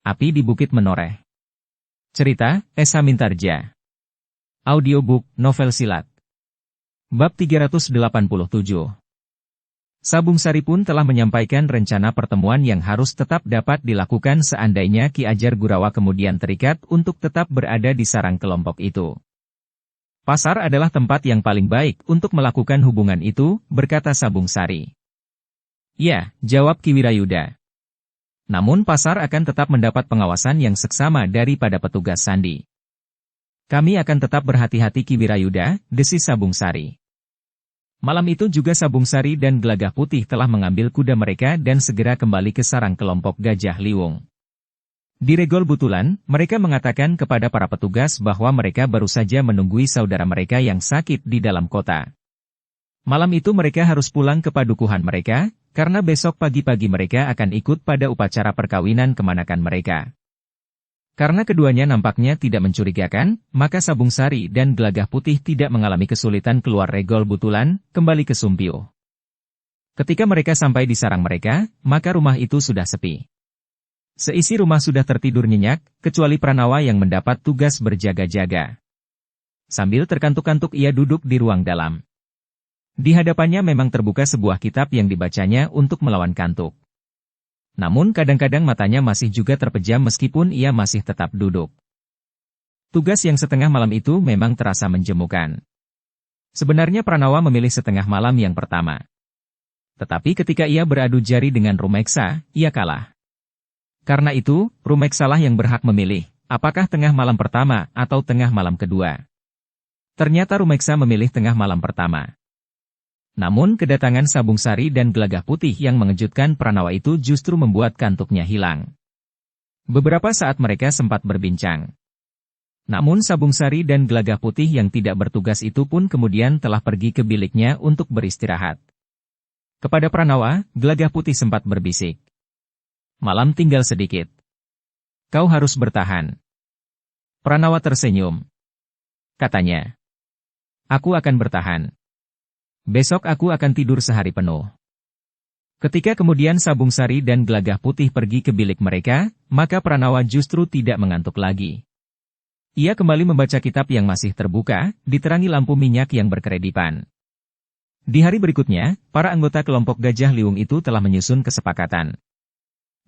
Api di Bukit Menoreh. Cerita, Esa Mintarja. Audiobook, novel silat. Bab 387. Sabung Sari pun telah menyampaikan rencana pertemuan yang harus tetap dapat dilakukan seandainya Ki Ajar Gurawa kemudian terikat untuk tetap berada di sarang kelompok itu. Pasar adalah tempat yang paling baik untuk melakukan hubungan itu, berkata Sabung Sari. Ya, jawab Ki Wirayuda. Namun pasar akan tetap mendapat pengawasan yang seksama daripada petugas sandi. Kami akan tetap berhati-hati Ki Wirayuda, desis Sabung Sari. Malam itu juga Sabung Sari dan Gelagah Putih telah mengambil kuda mereka dan segera kembali ke sarang kelompok Gajah Liwung. Di Regol Butulan, mereka mengatakan kepada para petugas bahwa mereka baru saja menunggui saudara mereka yang sakit di dalam kota. Malam itu mereka harus pulang ke padukuhan mereka, karena besok pagi-pagi mereka akan ikut pada upacara perkawinan kemanakan mereka. Karena keduanya nampaknya tidak mencurigakan, maka Sabung Sari dan Gelagah Putih tidak mengalami kesulitan keluar Regol Butulan, kembali ke Sumpio. Ketika mereka sampai di sarang mereka, maka rumah itu sudah sepi. Seisi rumah sudah tertidur nyenyak, kecuali Pranawa yang mendapat tugas berjaga-jaga. Sambil terkantuk-kantuk ia duduk di ruang dalam. Di hadapannya memang terbuka sebuah kitab yang dibacanya untuk melawan kantuk. Namun kadang-kadang matanya masih juga terpejam meskipun ia masih tetap duduk. Tugas yang setengah malam itu memang terasa menjemukan. Sebenarnya Pranawa memilih setengah malam yang pertama. Tetapi ketika ia beradu jari dengan Rumeksa, ia kalah. Karena itu, Rumeksalah yang berhak memilih, apakah tengah malam pertama atau tengah malam kedua. Ternyata Rumeksa memilih tengah malam pertama. Namun kedatangan Sabung Sari dan Gelagah Putih yang mengejutkan Pranawa itu justru membuat kantuknya hilang. Beberapa saat mereka sempat berbincang. Namun Sabung Sari dan Gelagah Putih yang tidak bertugas itu pun kemudian telah pergi ke biliknya untuk beristirahat. Kepada Pranawa, Gelagah Putih sempat berbisik. Malam tinggal sedikit. Kau harus bertahan. Pranawa tersenyum. Katanya. Aku akan bertahan. Besok aku akan tidur sehari penuh. Ketika kemudian Sabung Sari dan Gelagah Putih pergi ke bilik mereka, maka Pranawa justru tidak mengantuk lagi. Ia kembali membaca kitab yang masih terbuka, diterangi lampu minyak yang berkeredipan. Di hari berikutnya, para anggota kelompok Gajah Liwung itu telah menyusun kesepakatan.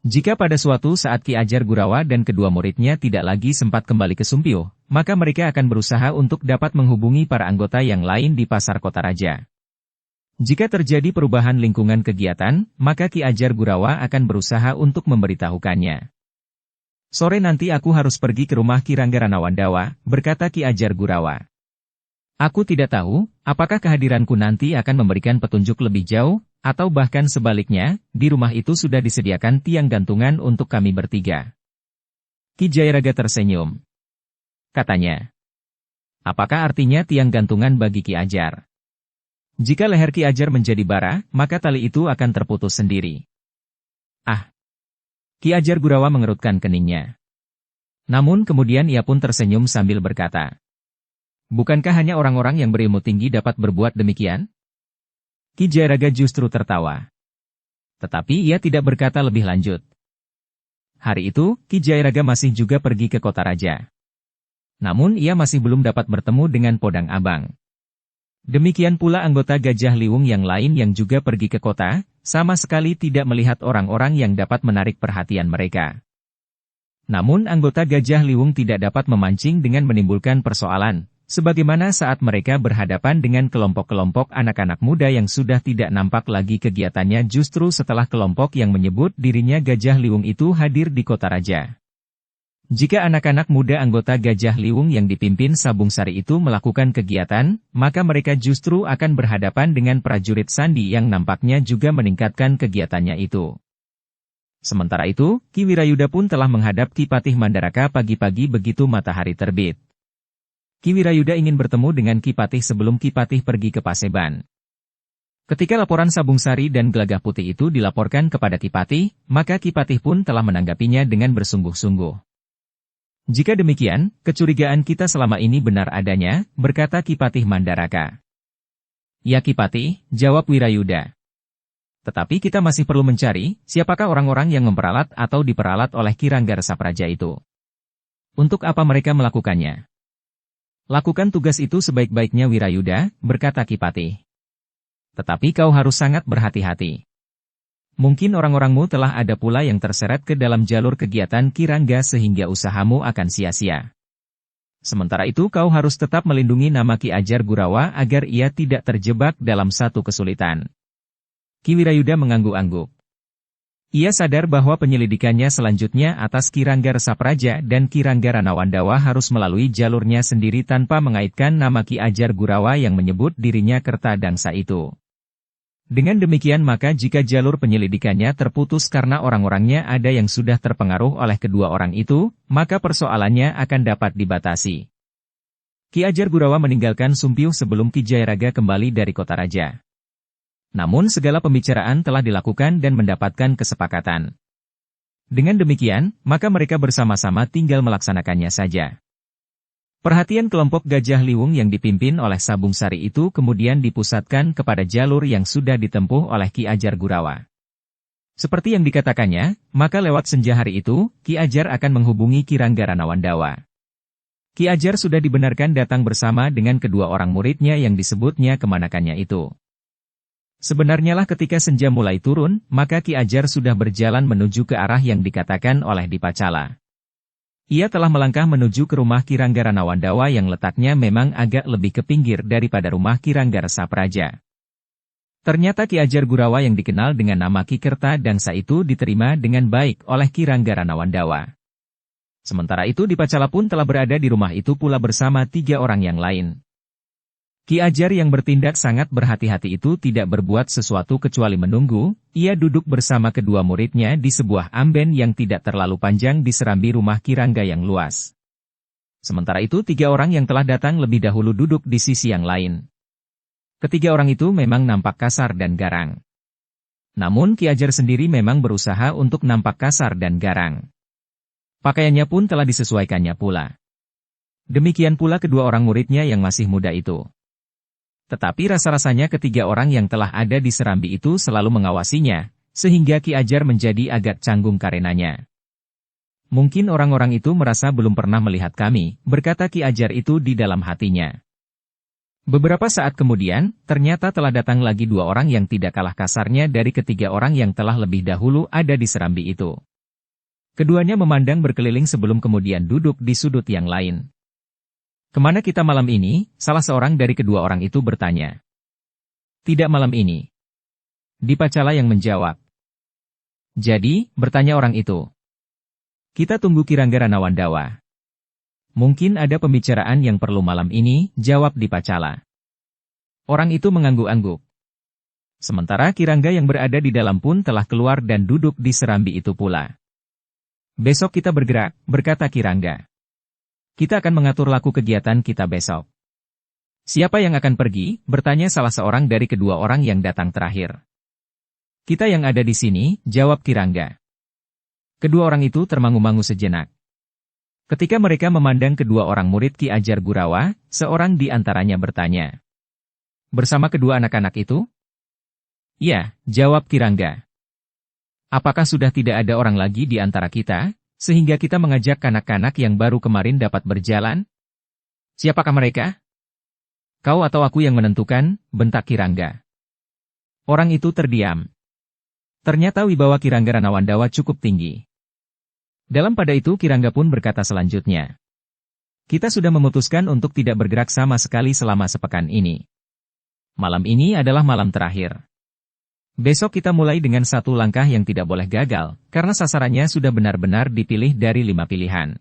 Jika pada suatu saat Ki Ajar Gurawa dan kedua muridnya tidak lagi sempat kembali ke Sumpio, maka mereka akan berusaha untuk dapat menghubungi para anggota yang lain di Pasar Kota Raja. Jika terjadi perubahan lingkungan kegiatan, maka Ki Ajar Gurawa akan berusaha untuk memberitahukannya. Sore nanti aku harus pergi ke rumah Ki Ranggana Wandawa, berkata Ki Ajar Gurawa. Aku tidak tahu, apakah kehadiranku nanti akan memberikan petunjuk lebih jauh, atau bahkan sebaliknya, di rumah itu sudah disediakan tiang gantungan untuk kami bertiga. Ki Jayaraga tersenyum. Katanya. Apakah artinya tiang gantungan bagi Ki Ajar? Jika leher Ki Ajar menjadi bara, maka tali itu akan terputus sendiri. Ah! Ki Ajar Gurawa mengerutkan keningnya. Namun kemudian ia pun tersenyum sambil berkata. Bukankah hanya orang-orang yang berilmu tinggi dapat berbuat demikian? Ki Jayaraga justru tertawa. Tetapi ia tidak berkata lebih lanjut. Hari itu, Ki Jayaraga masih juga pergi ke kota raja. Namun ia masih belum dapat bertemu dengan Podang Abang. Demikian pula anggota Gajah Liwung yang lain yang juga pergi ke kota, sama sekali tidak melihat orang-orang yang dapat menarik perhatian mereka. Namun anggota Gajah Liwung tidak dapat memancing dengan menimbulkan persoalan, sebagaimana saat mereka berhadapan dengan kelompok-kelompok anak-anak muda yang sudah tidak nampak lagi kegiatannya justru setelah kelompok yang menyebut dirinya Gajah Liwung itu hadir di kota raja. Jika anak-anak muda anggota Gajah Liwung yang dipimpin Sabung Sari itu melakukan kegiatan, maka mereka justru akan berhadapan dengan prajurit sandi yang nampaknya juga meningkatkan kegiatannya itu. Sementara itu, Ki Wirayuda pun telah menghadap Ki Patih Mandaraka pagi-pagi begitu matahari terbit. Ki Wirayuda ingin bertemu dengan Ki Patih sebelum Ki Patih pergi ke Paseban. Ketika laporan Sabung Sari dan Gelagah Putih itu dilaporkan kepada Ki Patih, maka Ki Patih pun telah menanggapinya dengan bersungguh-sungguh. Jika demikian, kecurigaan kita selama ini benar adanya, berkata Ki Patih Mandaraka. Ya Ki Patih, jawab Wirayuda. Tetapi kita masih perlu mencari, siapakah orang-orang yang memperalat atau diperalat oleh Ki Ranggarasa Praja itu. Untuk apa mereka melakukannya? Lakukan tugas itu sebaik-baiknya Wirayuda, berkata Ki Patih. Tetapi kau harus sangat berhati-hati. Mungkin orang-orangmu telah ada pula yang terseret ke dalam jalur kegiatan Ki Rangga sehingga usahamu akan sia-sia. Sementara itu kau harus tetap melindungi nama Ki Ajar Gurawa agar ia tidak terjebak dalam satu kesulitan. Ki Wirayuda mengangguk-angguk. Ia sadar bahwa penyelidikannya selanjutnya atas Ki Ranggarasa Praja dan Ki Ranggara Nawandawa harus melalui jalurnya sendiri tanpa mengaitkan nama Ki Ajar Gurawa yang menyebut dirinya Kertadangsa itu. Dengan demikian maka jika jalur penyelidikannya terputus karena orang-orangnya ada yang sudah terpengaruh oleh kedua orang itu, maka persoalannya akan dapat dibatasi. Ki Ajar Gurawa meninggalkan Sumpiuh sebelum Ki Jayaraga kembali dari kota raja. Namun segala pembicaraan telah dilakukan dan mendapatkan kesepakatan. Dengan demikian, maka mereka bersama-sama tinggal melaksanakannya saja. Perhatian kelompok Gajah Liwung yang dipimpin oleh Sabung Sari itu kemudian dipusatkan kepada jalur yang sudah ditempuh oleh Ki Ajar Gurawa. Seperti yang dikatakannya, maka lewat senja hari itu, Ki Ajar akan menghubungi Ki Ranggara Nawandawa. Ki Ajar sudah dibenarkan datang bersama dengan kedua orang muridnya yang disebutnya kemanakannya itu. Sebenarnya lah ketika senja mulai turun, maka Ki Ajar sudah berjalan menuju ke arah yang dikatakan oleh Dipacala. Ia telah melangkah menuju ke rumah Ki Ranggara Nawandawa yang letaknya memang agak lebih ke pinggir daripada rumah Ki Ranggarasa Praja. Ternyata Ki Ajar Gurawa yang dikenal dengan nama Ki Kertadangsa itu diterima dengan baik oleh Ki Ranggara Nawandawa. Sementara itu Dipacala pun telah berada di rumah itu pula bersama 3 orang yang lain. Ki Ajar yang bertindak sangat berhati-hati itu tidak berbuat sesuatu kecuali menunggu, ia duduk bersama kedua muridnya di sebuah amben yang tidak terlalu panjang di serambi rumah Ki Rangga yang luas. Sementara itu 3 orang yang telah datang lebih dahulu duduk di sisi yang lain. Ketiga orang itu memang nampak kasar dan garang. Namun Ki Ajar sendiri memang berusaha untuk nampak kasar dan garang. Pakaiannya pun telah disesuaikannya pula. Demikian pula kedua orang muridnya yang masih muda itu. Tetapi rasa-rasanya ketiga orang yang telah ada di serambi itu selalu mengawasinya, sehingga Ki Ajar menjadi agak canggung karenanya. Mungkin orang-orang itu merasa belum pernah melihat kami, berkata Ki Ajar itu di dalam hatinya. Beberapa saat kemudian, ternyata telah datang lagi 2 orang yang tidak kalah kasarnya dari ketiga orang yang telah lebih dahulu ada di serambi itu. Keduanya memandang berkeliling sebelum kemudian duduk di sudut yang lain. "Kemana kita malam ini?" salah seorang dari kedua orang itu bertanya. "Tidak malam ini." Dipacala yang menjawab. "Jadi," bertanya orang itu. "Kita tunggu Ki Ranggara Nawandawa." "Mungkin ada pembicaraan yang perlu malam ini," jawab Dipacala. Orang itu mengangguk-angguk. Sementara Ki Rangga yang berada di dalam pun telah keluar dan duduk di serambi itu pula. "Besok kita bergerak," berkata Ki Rangga. "Kita akan mengatur laku kegiatan kita besok." "Siapa yang akan pergi?" bertanya salah seorang dari kedua orang yang datang terakhir. "Kita yang ada di sini," jawab Ki Rangga. Kedua orang itu termangu-mangu sejenak. Ketika mereka memandang kedua orang murid Ki Ajar Gurawa, seorang di antaranya bertanya. "Bersama kedua anak-anak itu?" "Ya," jawab Ki Rangga. "Apakah sudah tidak ada orang lagi di antara kita, sehingga kita mengajak kanak-kanak yang baru kemarin dapat berjalan?" "Siapakah mereka?" "Kau atau aku yang menentukan," bentak Ki Rangga. Orang itu terdiam. Ternyata wibawa Ki Ranggara Nawandawa cukup tinggi. Dalam pada itu Ki Rangga pun berkata selanjutnya. "Kita sudah memutuskan untuk tidak bergerak sama sekali selama sepekan ini. Malam ini adalah malam terakhir. Besok kita mulai dengan satu langkah yang tidak boleh gagal, karena sasarannya sudah benar-benar dipilih dari 5 pilihan.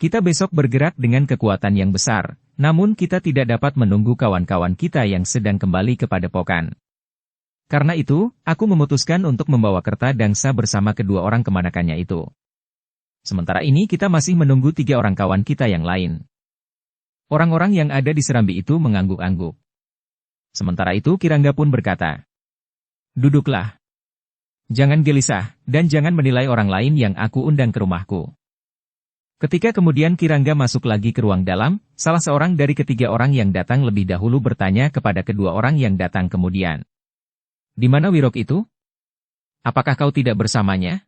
Kita besok bergerak dengan kekuatan yang besar, namun kita tidak dapat menunggu kawan-kawan kita yang sedang kembali ke padepokan. Karena itu, aku memutuskan untuk membawa Kertadangsa bersama kedua orang kemanakannya itu. Sementara ini kita masih menunggu 3 orang kawan kita yang lain." Orang-orang yang ada di serambi itu mengangguk-angguk. Sementara itu Ki Rangga pun berkata, "Duduklah. Jangan gelisah, dan jangan menilai orang lain yang aku undang ke rumahku." Ketika kemudian Ki Rangga masuk lagi ke ruang dalam, salah seorang dari ketiga orang yang datang lebih dahulu bertanya kepada kedua orang yang datang kemudian. Di mana Wirok itu? Apakah kau tidak bersamanya?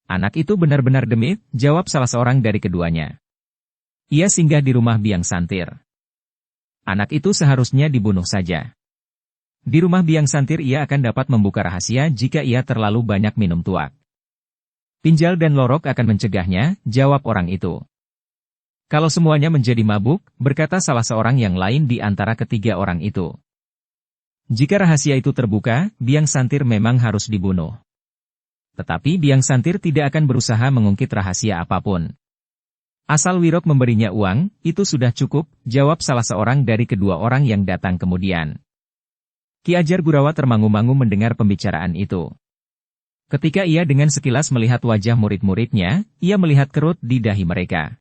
Anak itu benar-benar demit, jawab salah seorang dari keduanya. Ia singgah di rumah Biang Santir. Anak itu seharusnya dibunuh saja. Di rumah Biang Santir ia akan dapat membuka rahasia jika ia terlalu banyak minum tuak. Pinjal dan Lorok akan mencegahnya, jawab orang itu. Kalau semuanya menjadi mabuk, berkata salah seorang yang lain di antara ketiga orang itu. Jika rahasia itu terbuka, Biang Santir memang harus dibunuh. Tetapi Biang Santir tidak akan berusaha mengungkit rahasia apapun. Asal Wirok memberinya uang, itu sudah cukup, jawab salah seorang dari kedua orang yang datang kemudian. Ki Ajar Gurawa termangu-mangu mendengar pembicaraan itu. Ketika ia dengan sekilas melihat wajah murid-muridnya, ia melihat kerut di dahi mereka.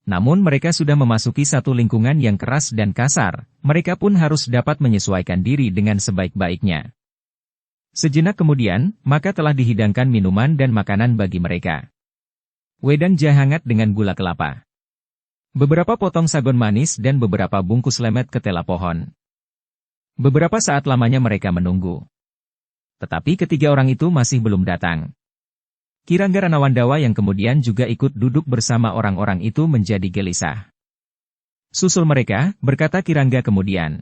Namun mereka sudah memasuki satu lingkungan yang keras dan kasar, mereka pun harus dapat menyesuaikan diri dengan sebaik-baiknya. Sejenak kemudian, maka telah dihidangkan minuman dan makanan bagi mereka. Wedang jahe hangat dengan gula kelapa. Beberapa potong sagon manis dan beberapa bungkus lemet ketela pohon. Beberapa saat lamanya mereka menunggu. Tetapi ketiga orang itu masih belum datang. Ki Rangga Ranawandawa yang kemudian juga ikut duduk bersama orang-orang itu menjadi gelisah. Susul mereka, berkata Ki Rangga kemudian.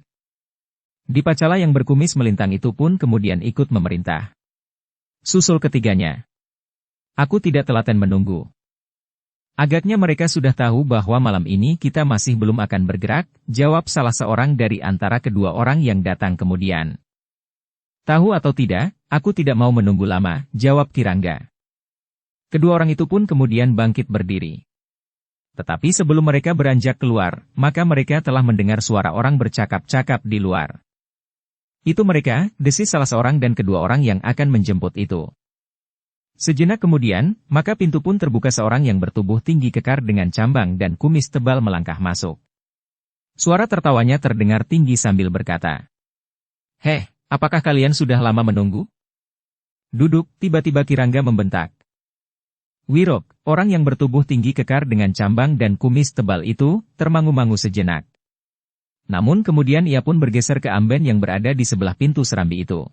Dipacala yang berkumis melintang itu pun kemudian ikut memerintah. Susul ketiganya. Aku tidak telaten menunggu. Agaknya mereka sudah tahu bahwa malam ini kita masih belum akan bergerak, jawab salah seorang dari antara kedua orang yang datang kemudian. Tahu atau tidak, aku tidak mau menunggu lama, jawab Ki Rangga. Kedua orang itu pun kemudian bangkit berdiri. Tetapi sebelum mereka beranjak keluar, maka mereka telah mendengar suara orang bercakap-cakap di luar. Itu mereka, desis salah seorang dan kedua orang yang akan menjemput itu. Sejenak kemudian, maka pintu pun terbuka seorang yang bertubuh tinggi kekar dengan cambang dan kumis tebal melangkah masuk. Suara tertawanya terdengar tinggi sambil berkata, "Heh, apakah kalian sudah lama menunggu?" Duduk, tiba-tiba Ki Rangga membentak. Wirok, orang yang bertubuh tinggi kekar dengan cambang dan kumis tebal itu, termangu-mangu sejenak. Namun kemudian ia pun bergeser ke amben yang berada di sebelah pintu serambi itu.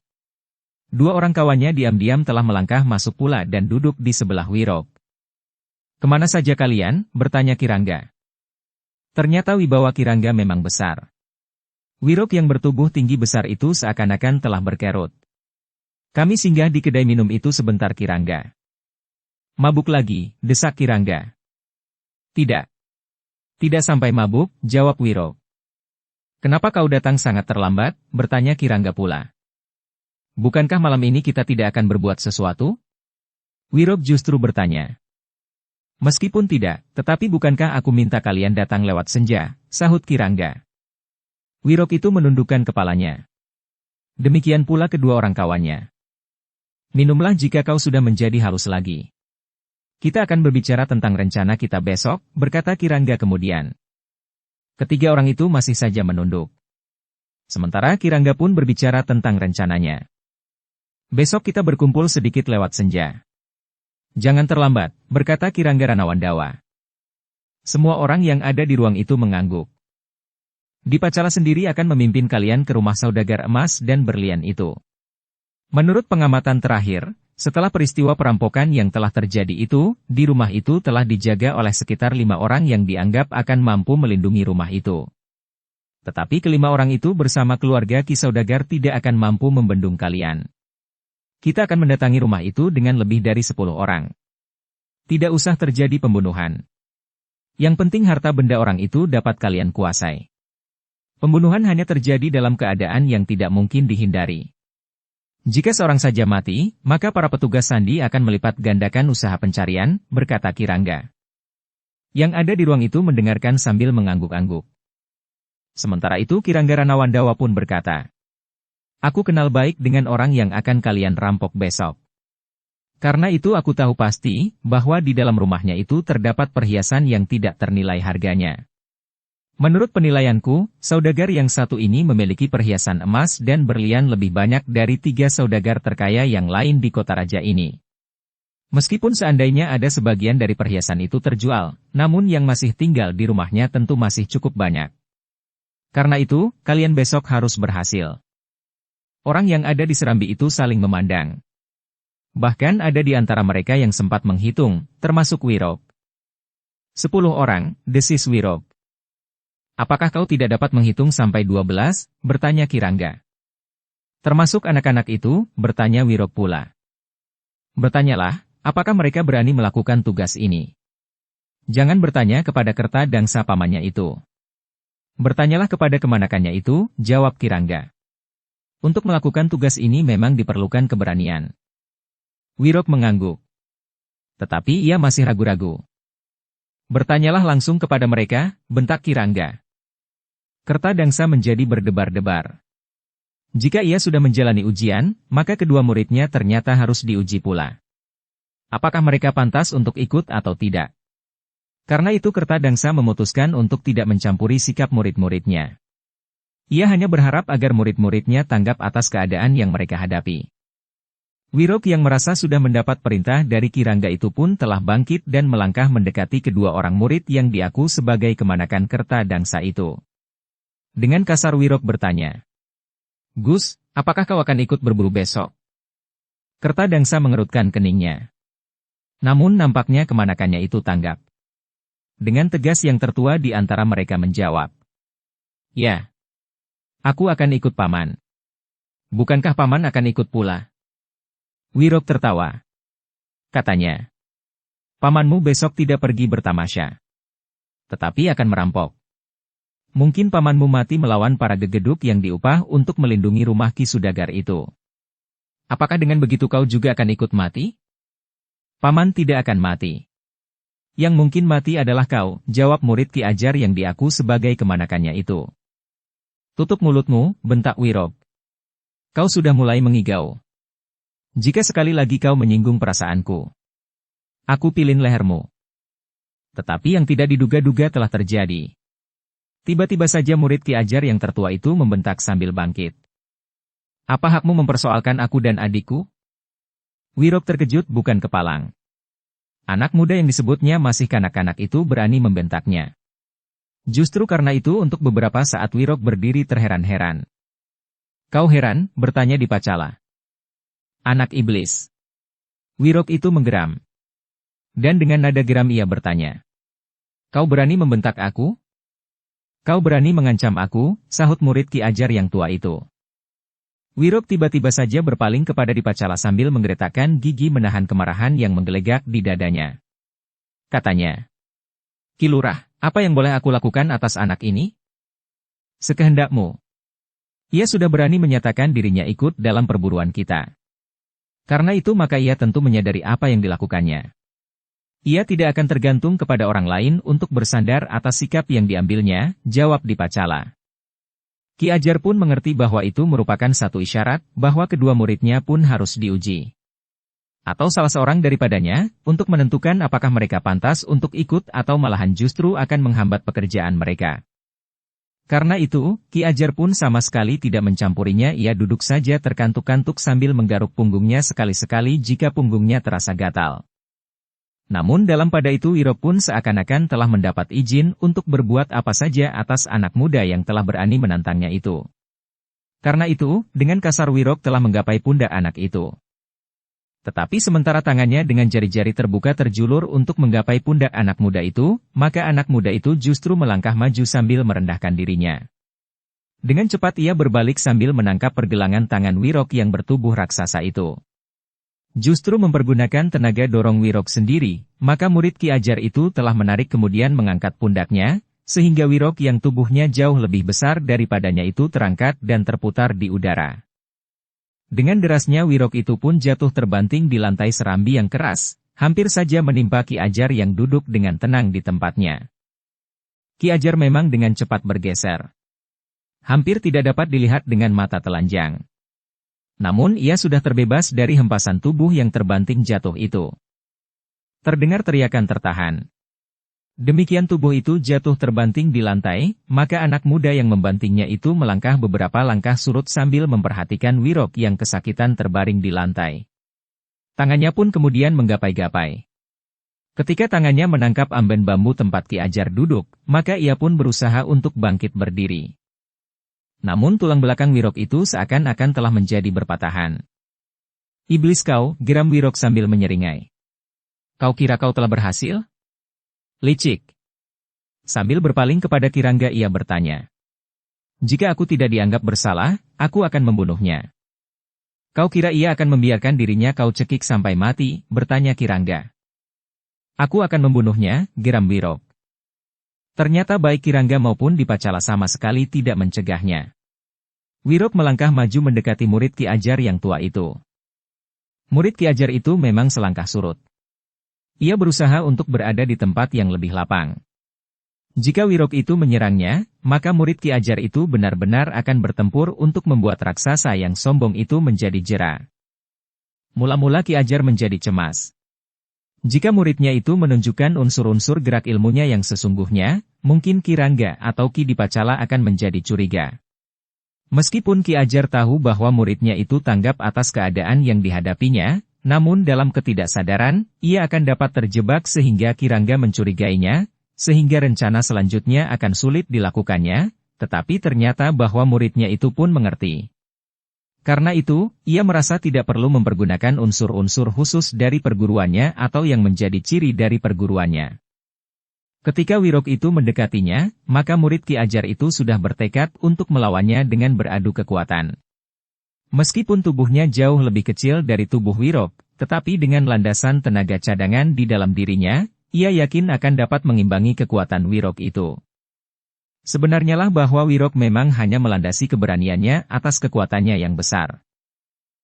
Dua orang kawannya diam-diam telah melangkah masuk pula dan duduk di sebelah Wirok. "Kemana saja kalian?" bertanya Ki Rangga. Ternyata wibawa Ki Rangga memang besar. Wirok yang bertubuh tinggi besar itu seakan-akan telah berkerut. "Kami singgah di kedai minum itu sebentar Ki Rangga." "Mabuk lagi," desak Ki Rangga. "Tidak. Tidak sampai mabuk," jawab Wirok. "Kenapa kau datang sangat terlambat?" bertanya Ki Rangga pula. "Bukankah malam ini kita tidak akan berbuat sesuatu?" Wirok justru bertanya. "Meskipun tidak, tetapi bukankah aku minta kalian datang lewat senja?" sahut Ki Rangga. Wirok itu menundukkan kepalanya. Demikian pula kedua orang kawannya. "Minumlah jika kau sudah menjadi halus lagi. Kita akan berbicara tentang rencana kita besok," berkata Ki Rangga kemudian. Ketiga orang itu masih saja menunduk. Sementara Ki Rangga pun berbicara tentang rencananya. "Besok kita berkumpul sedikit lewat senja. Jangan terlambat," berkata Ki Rangga Ranawandawa. Semua orang yang ada di ruang itu mengangguk. Dipacala sendiri akan memimpin kalian ke rumah saudagar emas dan berlian itu. Menurut pengamatan terakhir, setelah peristiwa perampokan yang telah terjadi itu, di rumah itu telah dijaga oleh sekitar 5 orang yang dianggap akan mampu melindungi rumah itu. Tetapi kelima orang itu bersama keluarga Ki Saudagar tidak akan mampu membendung kalian. Kita akan mendatangi rumah itu dengan lebih dari 10 orang. Tidak usah terjadi pembunuhan. Yang penting harta benda orang itu dapat kalian kuasai. Pembunuhan hanya terjadi dalam keadaan yang tidak mungkin dihindari. Jika seorang saja mati, maka para petugas sandi akan melipat gandakan usaha pencarian, berkata Ki Rangga. Yang ada di ruang itu mendengarkan sambil mengangguk-angguk. Sementara itu Ki Rangga Ranawandawa pun berkata, "Aku kenal baik dengan orang yang akan kalian rampok besok. Karena itu aku tahu pasti, bahwa di dalam rumahnya itu terdapat perhiasan yang tidak ternilai harganya. Menurut penilaianku, saudagar yang satu ini memiliki perhiasan emas dan berlian lebih banyak dari 3 saudagar terkaya yang lain di kota raja ini. Meskipun seandainya ada sebagian dari perhiasan itu terjual, namun yang masih tinggal di rumahnya tentu masih cukup banyak. Karena itu, kalian besok harus berhasil. Orang yang ada di serambi itu saling memandang. Bahkan ada di antara mereka yang sempat menghitung, termasuk Wirok. 10 orang, desis Wirok. Apakah kau tidak dapat menghitung sampai 12? Bertanya Kirangga. Termasuk anak-anak itu, bertanya Wirok pula. Bertanyalah, apakah mereka berani melakukan tugas ini? Jangan bertanya kepada Kertadangsa pamannya itu. Bertanyalah kepada kemanakannya itu, jawab Kirangga. Untuk melakukan tugas ini memang diperlukan keberanian. Wirok mengangguk. Tetapi ia masih ragu-ragu. Bertanyalah langsung kepada mereka, bentak Kirangga. Kertadangsa menjadi berdebar-debar. Jika ia sudah menjalani ujian, maka kedua muridnya ternyata harus diuji pula. Apakah mereka pantas untuk ikut atau tidak? Karena itu Kertadangsa memutuskan untuk tidak mencampuri sikap murid-muridnya. Ia hanya berharap agar murid-muridnya tanggap atas keadaan yang mereka hadapi. Wirok yang merasa sudah mendapat perintah dari Kirangga itu pun telah bangkit dan melangkah mendekati kedua orang murid yang diaku sebagai kemanakan Kertadangsa itu. Dengan kasar Wirok bertanya, "Gus, apakah kau akan ikut berburu besok?" Kertadangsa mengerutkan keningnya. Namun nampaknya kemanakannya itu tanggap. Dengan tegas yang tertua di antara mereka menjawab, "Ya. Aku akan ikut paman." "Bukankah paman akan ikut pula?" Wirok tertawa. Katanya, "Pamanmu besok tidak pergi bertamasya. Tetapi akan merampok. Mungkin pamanmu mati melawan para gegeduk yang diupah untuk melindungi rumah Ki Sudagar itu. Apakah dengan begitu kau juga akan ikut mati?" "Paman tidak akan mati. Yang mungkin mati adalah kau," jawab murid Ki Ajar yang diaku sebagai kemanakannya itu. "Tutup mulutmu," bentak Wirok. "Kau sudah mulai mengigau. Jika sekali lagi kau menyinggung perasaanku, aku pilin lehermu." Tetapi yang tidak diduga-duga telah terjadi. Tiba-tiba saja murid Ki Ajar yang tertua itu membentak sambil bangkit. "Apa hakmu mempersoalkan aku dan adikku?" Wirok terkejut bukan kepalang. Anak muda yang disebutnya masih kanak-kanak itu berani membentaknya. Justru karena itu untuk beberapa saat Wirok berdiri terheran-heran. "Kau heran?" bertanya Dipacala. "Anak iblis." Wirok itu menggeram. Dan dengan nada geram ia bertanya, "Kau berani membentak aku? Kau berani mengancam aku?" sahut murid Ki Ajar yang tua itu. Wirok tiba-tiba saja berpaling kepada Dipacala sambil menggeretakkan gigi menahan kemarahan yang menggelegak di dadanya. Katanya, "Ki Lurah, apa yang boleh aku lakukan atas anak ini?" "Sekehendakmu." Ia sudah berani menyatakan dirinya ikut dalam perburuan kita. Karena itu maka ia tentu menyadari apa yang dilakukannya. Ia tidak akan tergantung kepada orang lain untuk bersandar atas sikap yang diambilnya, jawab Dipacala. Ki Ajar pun mengerti bahwa itu merupakan satu isyarat bahwa kedua muridnya pun harus diuji. Atau salah seorang daripadanya, untuk menentukan apakah mereka pantas untuk ikut atau malahan justru akan menghambat pekerjaan mereka. Karena itu, Ki Ajar pun sama sekali tidak mencampurinya, ia duduk saja terkantuk-kantuk sambil menggaruk punggungnya sekali-sekali jika punggungnya terasa gatal. Namun dalam pada itu Wirok pun seakan-akan telah mendapat izin untuk berbuat apa saja atas anak muda yang telah berani menantangnya itu. Karena itu, dengan kasar Wirok telah menggapai pundak anak itu. Tetapi sementara tangannya dengan jari-jari terbuka terjulur untuk menggapai pundak anak muda itu, maka anak muda itu justru melangkah maju sambil merendahkan dirinya. Dengan cepat ia berbalik sambil menangkap pergelangan tangan Wirok yang bertubuh raksasa itu. Justru mempergunakan tenaga dorong Wirok sendiri, maka murid Ki Ajar itu telah menarik kemudian mengangkat pundaknya, sehingga Wirok yang tubuhnya jauh lebih besar daripadanya itu terangkat dan terputar di udara. Dengan derasnya Wirok itu pun jatuh terbanting di lantai serambi yang keras, hampir saja menimpa Ki Ajar yang duduk dengan tenang di tempatnya. Ki Ajar memang dengan cepat bergeser. Hampir tidak dapat dilihat dengan mata telanjang. Namun ia sudah terbebas dari hempasan tubuh yang terbanting jatuh itu. Terdengar teriakan tertahan. Demikian tubuh itu jatuh terbanting di lantai, maka anak muda yang membantingnya itu melangkah beberapa langkah surut sambil memperhatikan Wirok yang kesakitan terbaring di lantai. Tangannya pun kemudian menggapai-gapai. Ketika tangannya menangkap amben bambu tempat Ki Ajar duduk, maka ia pun berusaha untuk bangkit berdiri. Namun tulang belakang Wirok itu seakan-akan telah menjadi berpatahan. Iblis kau, geram Wirok sambil menyeringai. Kau kira kau telah berhasil? Licik. Sambil berpaling kepada Kirangga ia bertanya. Jika aku tidak dianggap bersalah, aku akan membunuhnya. Kau kira ia akan membiarkan dirinya kau cekik sampai mati, bertanya Kirangga. Aku akan membunuhnya, geram Wirok. Ternyata baik Kirangga maupun Dipacala sama sekali tidak mencegahnya. Wirok melangkah maju mendekati murid Ki Ajar yang tua itu. Murid Ki Ajar itu memang selangkah surut. Ia berusaha untuk berada di tempat yang lebih lapang. Jika Wirok itu menyerangnya, maka murid Ki Ajar itu benar-benar akan bertempur untuk membuat raksasa yang sombong itu menjadi jera. Mula-mula Ki Ajar menjadi cemas. Jika muridnya itu menunjukkan unsur-unsur gerak ilmunya yang sesungguhnya, mungkin Kirangga atau Ki Dipacala akan menjadi curiga. Meskipun Ki Ajar tahu bahwa muridnya itu tanggap atas keadaan yang dihadapinya, namun dalam ketidaksadaran, ia akan dapat terjebak sehingga Kirangga mencurigainya, sehingga rencana selanjutnya akan sulit dilakukannya, tetapi ternyata bahwa muridnya itu pun mengerti. Karena itu, ia merasa tidak perlu mempergunakan unsur-unsur khusus dari perguruannya atau yang menjadi ciri dari perguruannya. Ketika Wirok itu mendekatinya, maka murid Ki Ajar itu sudah bertekad untuk melawannya dengan beradu kekuatan. Meskipun tubuhnya jauh lebih kecil dari tubuh Wirok, tetapi dengan landasan tenaga cadangan di dalam dirinya, ia yakin akan dapat mengimbangi kekuatan Wirok itu. Sebenarnya lah bahwa Wirok memang hanya melandasi keberaniannya atas kekuatannya yang besar.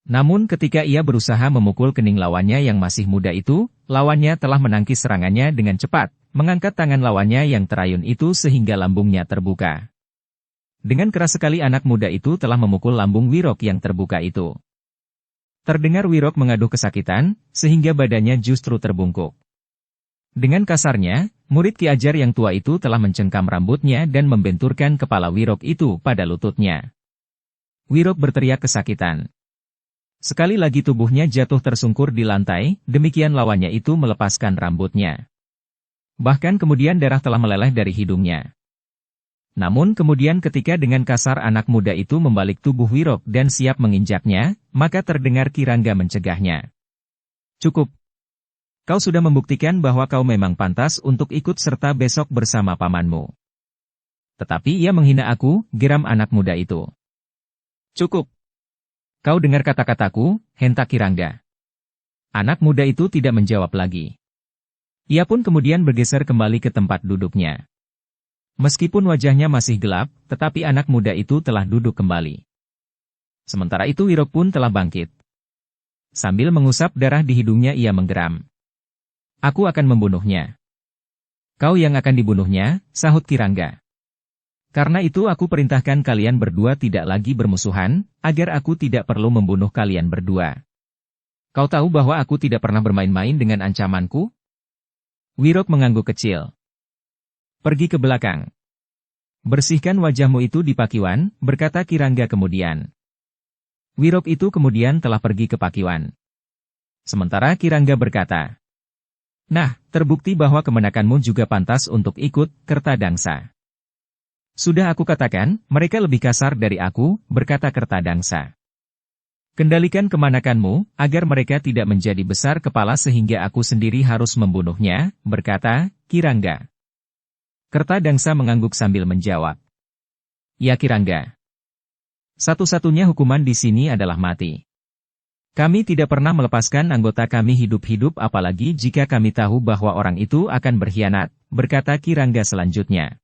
Namun ketika ia berusaha memukul kening lawannya yang masih muda itu, lawannya telah menangkis serangannya dengan cepat, mengangkat tangan lawannya yang terayun itu sehingga lambungnya terbuka. Dengan keras sekali anak muda itu telah memukul lambung Wirok yang terbuka itu. Terdengar Wirok mengaduh kesakitan, sehingga badannya justru terbungkuk. Dengan kasarnya, murid Ki Ajar yang tua itu telah mencengkam rambutnya dan membenturkan kepala Wirok itu pada lututnya. Wirok berteriak kesakitan. Sekali lagi tubuhnya jatuh tersungkur di lantai, demikian lawannya itu melepaskan rambutnya. Bahkan kemudian darah telah meleleh dari hidungnya. Namun kemudian ketika dengan kasar anak muda itu membalik tubuh Wirok dan siap menginjaknya, maka terdengar Kirangga mencegahnya. Cukup. Kau sudah membuktikan bahwa kau memang pantas untuk ikut serta besok bersama pamanmu. Tetapi ia menghina aku, geram anak muda itu. Cukup. Kau dengar kata-kataku, hentak Kirangga. Anak muda itu tidak menjawab lagi. Ia pun kemudian bergeser kembali ke tempat duduknya. Meskipun wajahnya masih gelap, tetapi anak muda itu telah duduk kembali. Sementara itu Wirok pun telah bangkit. Sambil mengusap darah di hidungnya ia menggeram. Aku akan membunuhnya. Kau yang akan dibunuhnya, sahut Kirangga. Karena itu aku perintahkan kalian berdua tidak lagi bermusuhan, agar aku tidak perlu membunuh kalian berdua. Kau tahu bahwa aku tidak pernah bermain-main dengan ancamanku? Wirok mengangguk kecil. Pergi ke belakang. Bersihkan wajahmu itu di pakiwan, berkata Kirangga kemudian. Wirok itu kemudian telah pergi ke pakiwan. Sementara Kirangga berkata, nah, terbukti bahwa kemenakanmu juga pantas untuk ikut Kertadangsa. Sudah aku katakan, mereka lebih kasar dari aku, berkata Kertadangsa. Kendalikan kemanakanmu, agar mereka tidak menjadi besar kepala sehingga aku sendiri harus membunuhnya, berkata Kirangga. Kertadangsa mengangguk sambil menjawab. Ya Kirangga. Satu-satunya hukuman di sini adalah mati. Kami tidak pernah melepaskan anggota kami hidup-hidup apalagi jika kami tahu bahwa orang itu akan berkhianat, berkata Kirangga selanjutnya.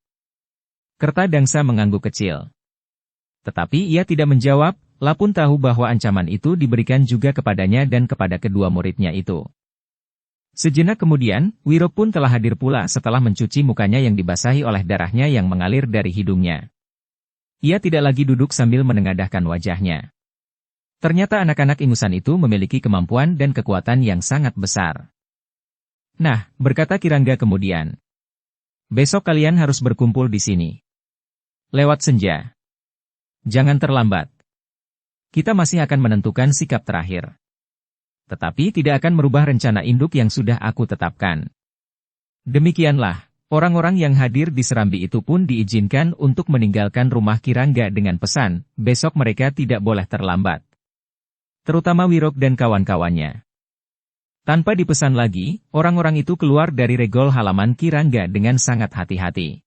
Kertadangsa mengangguk kecil. Tetapi ia tidak menjawab, Lapun tahu bahwa ancaman itu diberikan juga kepadanya dan kepada kedua muridnya itu. Sejenak kemudian, Wirok pun telah hadir pula setelah mencuci mukanya yang dibasahi oleh darahnya yang mengalir dari hidungnya. Ia tidak lagi duduk sambil menengadahkan wajahnya. Ternyata anak-anak ingusan itu memiliki kemampuan dan kekuatan yang sangat besar. Nah, berkata Kirangga kemudian. Besok kalian harus berkumpul di sini. Lewat senja. Jangan terlambat. Kita masih akan menentukan sikap terakhir. Tetapi tidak akan merubah rencana induk yang sudah aku tetapkan. Demikianlah, Orang-orang yang hadir di serambi itu pun diizinkan untuk meninggalkan rumah Kirangga dengan pesan, besok mereka tidak boleh terlambat. Terutama Wirok dan kawan-kawannya. Tanpa dipesan lagi, orang-orang itu keluar dari regol halaman Kirangga dengan sangat hati-hati.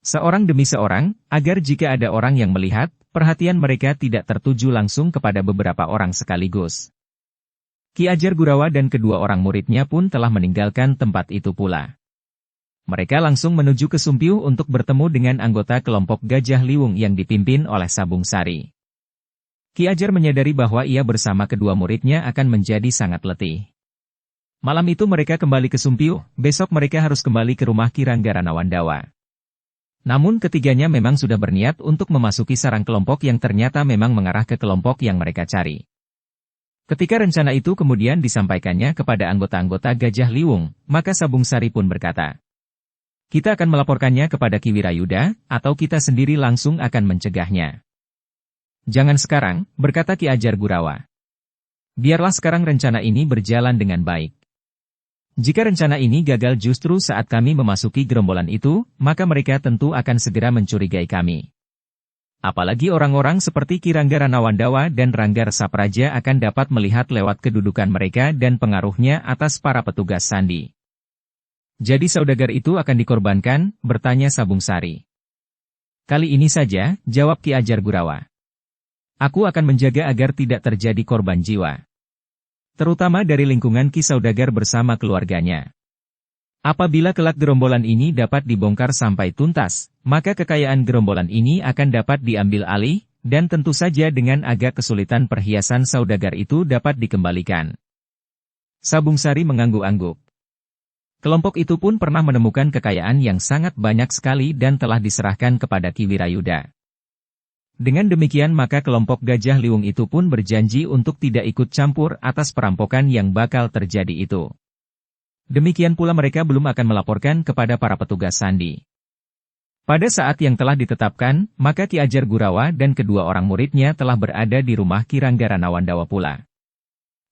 Seorang demi seorang, agar jika ada orang yang melihat, perhatian mereka tidak tertuju langsung kepada beberapa orang sekaligus. Ki Ajar Gurawa dan kedua orang muridnya pun telah meninggalkan tempat itu pula. Mereka langsung menuju ke Sumpiuh untuk bertemu dengan anggota kelompok Gajah Liwung yang dipimpin oleh Sabung Sari. Ki Ajar menyadari bahwa ia bersama kedua muridnya akan menjadi sangat letih. Malam itu mereka kembali ke Sumpiuh, besok mereka harus kembali ke rumah Kirangga Ranawandawa. Namun ketiganya memang sudah berniat untuk memasuki sarang kelompok yang ternyata memang mengarah ke kelompok yang mereka cari. Ketika rencana itu kemudian disampaikannya kepada anggota-anggota Gajah Liwung, maka Sabung Sari pun berkata, "Kita akan melaporkannya kepada Ki Wirayuda, atau kita sendiri langsung akan mencegahnya." "Jangan sekarang," berkata Ki Ajar Gurawa. "Biarlah sekarang rencana ini berjalan dengan baik. Jika rencana ini gagal justru saat kami memasuki gerombolan itu, maka mereka tentu akan segera mencurigai kami. Apalagi orang-orang seperti Kirangga Ranawandawa dan Rangga Resapraja akan dapat melihat lewat kedudukan mereka dan pengaruhnya atas para petugas sandi." "Jadi saudagar itu akan dikorbankan?" bertanya Sabung Sari. "Kali ini saja," jawab Ki Ajar Gurawa. "Aku akan menjaga agar tidak terjadi korban jiwa. Terutama dari lingkungan Ki Saudagar bersama keluarganya. Apabila kelak gerombolan ini dapat dibongkar sampai tuntas, maka kekayaan gerombolan ini akan dapat diambil alih, dan tentu saja dengan agak kesulitan perhiasan saudagar itu dapat dikembalikan." Sabung Sari mengangguk-angguk. Kelompok itu pun pernah menemukan kekayaan yang sangat banyak sekali dan telah diserahkan kepada Ki Wirayuda. Dengan demikian maka kelompok Gajah Liwung itu pun berjanji untuk tidak ikut campur atas perampokan yang bakal terjadi itu. Demikian pula mereka belum akan melaporkan kepada para petugas sandi. Pada saat yang telah ditetapkan, maka Ki Ajar Gurawa dan kedua orang muridnya telah berada di rumah Kirangga Ranawandawa pula.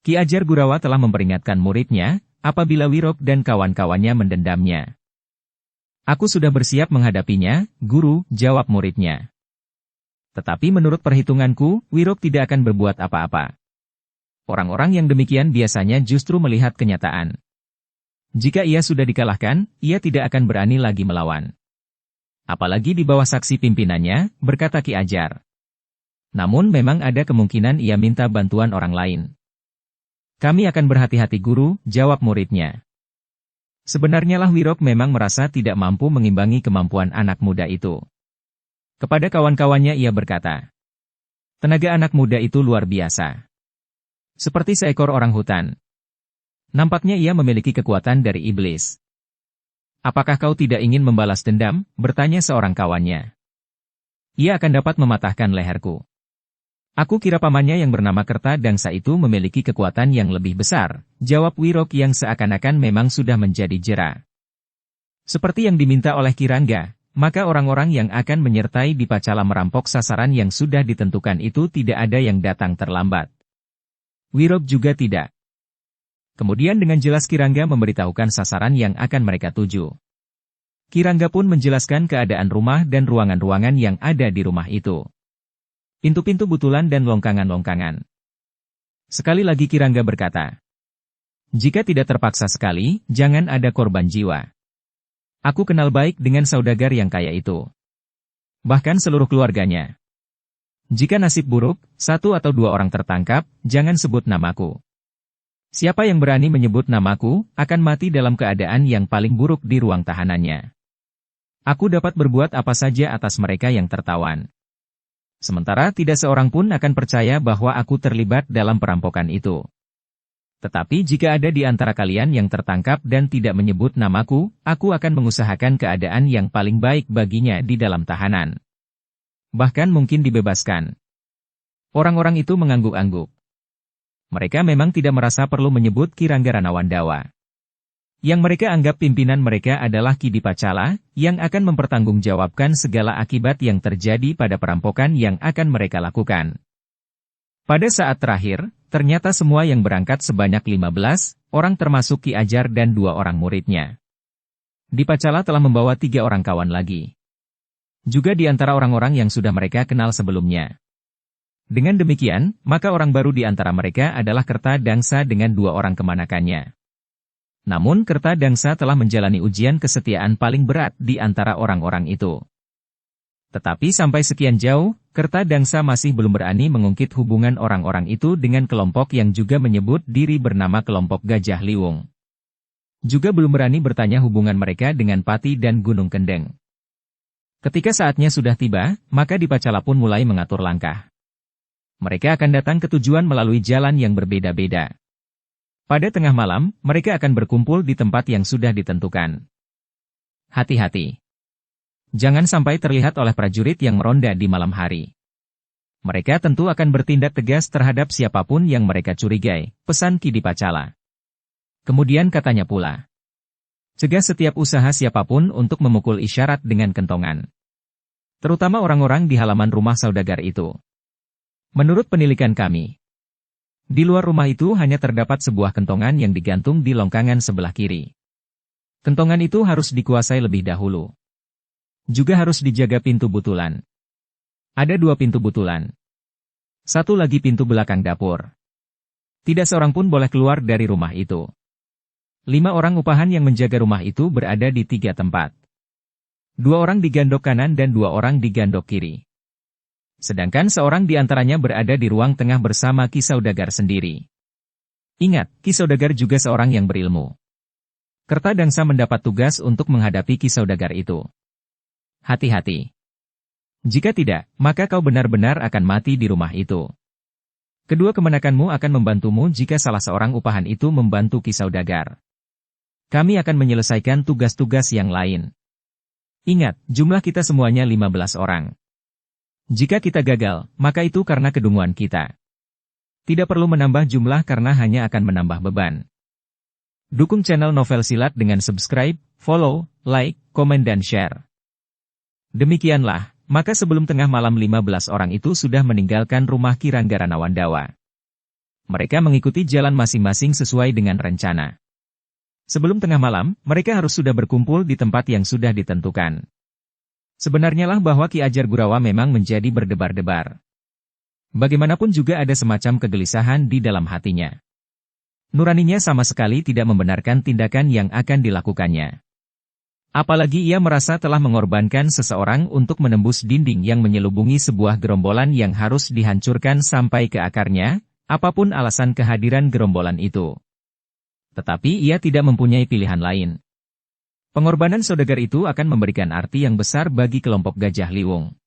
Ki Ajar Gurawa telah memperingatkan muridnya, apabila Wirok dan kawan-kawannya mendendamnya. "Aku sudah bersiap menghadapinya, Guru," jawab muridnya. "Tetapi menurut perhitunganku, Wirok tidak akan berbuat apa-apa. Orang-orang yang demikian biasanya justru melihat kenyataan. Jika ia sudah dikalahkan, ia tidak akan berani lagi melawan. Apalagi di bawah saksi pimpinannya," berkata Ki Ajar. "Namun memang ada kemungkinan ia minta bantuan orang lain." "Kami akan berhati-hati Guru," jawab muridnya. Sebenarnya lah Wirok memang merasa tidak mampu mengimbangi kemampuan anak muda itu. Kepada kawan-kawannya ia berkata, "Tenaga anak muda itu luar biasa. Seperti seekor orang hutan. Nampaknya ia memiliki kekuatan dari iblis." "Apakah kau tidak ingin membalas dendam?" bertanya seorang kawannya. "Ia akan dapat mematahkan leherku. Aku kira pamannya yang bernama Kertadangsa itu memiliki kekuatan yang lebih besar," jawab Wirok yang seakan-akan memang sudah menjadi jera. Seperti yang diminta oleh Kirangga, maka orang-orang yang akan menyertai di Pacala merampok sasaran yang sudah ditentukan itu tidak ada yang datang terlambat. Wirok juga tidak. Kemudian dengan jelas Kirangga memberitahukan sasaran yang akan mereka tuju. Kirangga pun menjelaskan keadaan rumah dan ruangan-ruangan yang ada di rumah itu. Pintu-pintu butulan dan longkangan-longkangan. Sekali lagi Kirangga berkata, "Jika tidak terpaksa sekali, jangan ada korban jiwa. Aku kenal baik dengan saudagar yang kaya itu. Bahkan seluruh keluarganya. Jika nasib buruk, 1 atau 2 orang tertangkap, jangan sebut namaku. Siapa yang berani menyebut namaku, akan mati dalam keadaan yang paling buruk di ruang tahanannya. Aku dapat berbuat apa saja atas mereka yang tertawan. Sementara tidak seorang pun akan percaya bahwa aku terlibat dalam perampokan itu. Tetapi jika ada di antara kalian yang tertangkap dan tidak menyebut namaku, aku akan mengusahakan keadaan yang paling baik baginya di dalam tahanan. Bahkan mungkin dibebaskan." Orang-orang itu mengangguk-angguk. Mereka memang tidak merasa perlu menyebut Kirangga Ranawandawa. Yang mereka anggap pimpinan mereka adalah Ki Dipacala, yang akan mempertanggungjawabkan segala akibat yang terjadi pada perampokan yang akan mereka lakukan. Pada saat terakhir, ternyata semua yang berangkat sebanyak 15 orang termasuk Ki Ajar dan 2 orang muridnya. Dipacala telah membawa 3 orang kawan lagi. Juga di antara orang-orang yang sudah mereka kenal sebelumnya. Dengan demikian, maka orang baru di antara mereka adalah Kertadangsa dengan 2 orang kemanakannya. Namun Kertadangsa telah menjalani ujian kesetiaan paling berat di antara orang-orang itu. Tetapi sampai sekian jauh, Kertadangsa masih belum berani mengungkit hubungan orang-orang itu dengan kelompok yang juga menyebut diri bernama kelompok Gajah Liwung. Juga belum berani bertanya hubungan mereka dengan Pati dan Gunung Kendeng. Ketika saatnya sudah tiba, maka Dipacala pun mulai mengatur langkah. Mereka akan datang ke tujuan melalui jalan yang berbeda-beda. Pada tengah malam, mereka akan berkumpul di tempat yang sudah ditentukan. Hati-hati. Jangan sampai terlihat oleh prajurit yang meronda di malam hari. Mereka tentu akan bertindak tegas terhadap siapapun yang mereka curigai, pesan Ki Dipacala. Kemudian katanya pula, cegah setiap usaha siapapun untuk memukul isyarat dengan kentongan. Terutama orang-orang di halaman rumah saudagar itu. Menurut penilikan kami, di luar rumah itu hanya terdapat sebuah kentongan yang digantung di longkangan sebelah kiri. Kentongan itu harus dikuasai lebih dahulu. Juga harus dijaga pintu butulan. Ada 2 pintu butulan. 1 lagi pintu belakang dapur. Tidak seorang pun boleh keluar dari rumah itu. 5 orang upahan yang menjaga rumah itu berada di 3 tempat. 2 orang di gandok kanan dan 2 orang di gandok kiri. Sedangkan seorang di antaranya berada di ruang tengah bersama Ki Saudagar sendiri. Ingat, Ki Saudagar juga seorang yang berilmu. Kertadangsa mendapat tugas untuk menghadapi Ki Saudagar itu. Hati-hati. Jika tidak, maka kau benar-benar akan mati di rumah itu. Kedua kemenakanmu akan membantumu jika salah seorang upahan itu membantu Ki Saudagar. Kami akan menyelesaikan tugas-tugas yang lain. Ingat, jumlah kita semuanya 15 orang. Jika kita gagal, maka itu karena kedunguan kita. Tidak perlu menambah jumlah karena hanya akan menambah beban. Dukung channel Novel Silat dengan subscribe, follow, like, komen dan share. Demikianlah, maka sebelum tengah malam 15 orang itu sudah meninggalkan rumah Ki Ranggara Nawandawa. Mereka mengikuti jalan masing-masing sesuai dengan rencana. Sebelum tengah malam, mereka harus sudah berkumpul di tempat yang sudah ditentukan. Sebenarnya lah bahwa Ki Ajar Gurawa memang menjadi berdebar-debar. Bagaimanapun juga ada semacam kegelisahan di dalam hatinya. Nuraninya sama sekali tidak membenarkan tindakan yang akan dilakukannya. Apalagi ia merasa telah mengorbankan seseorang untuk menembus dinding yang menyelubungi sebuah gerombolan yang harus dihancurkan sampai ke akarnya, apapun alasan kehadiran gerombolan itu. Tetapi ia tidak mempunyai pilihan lain. Pengorbanan saudagar itu akan memberikan arti yang besar bagi kelompok Gajah Liwung.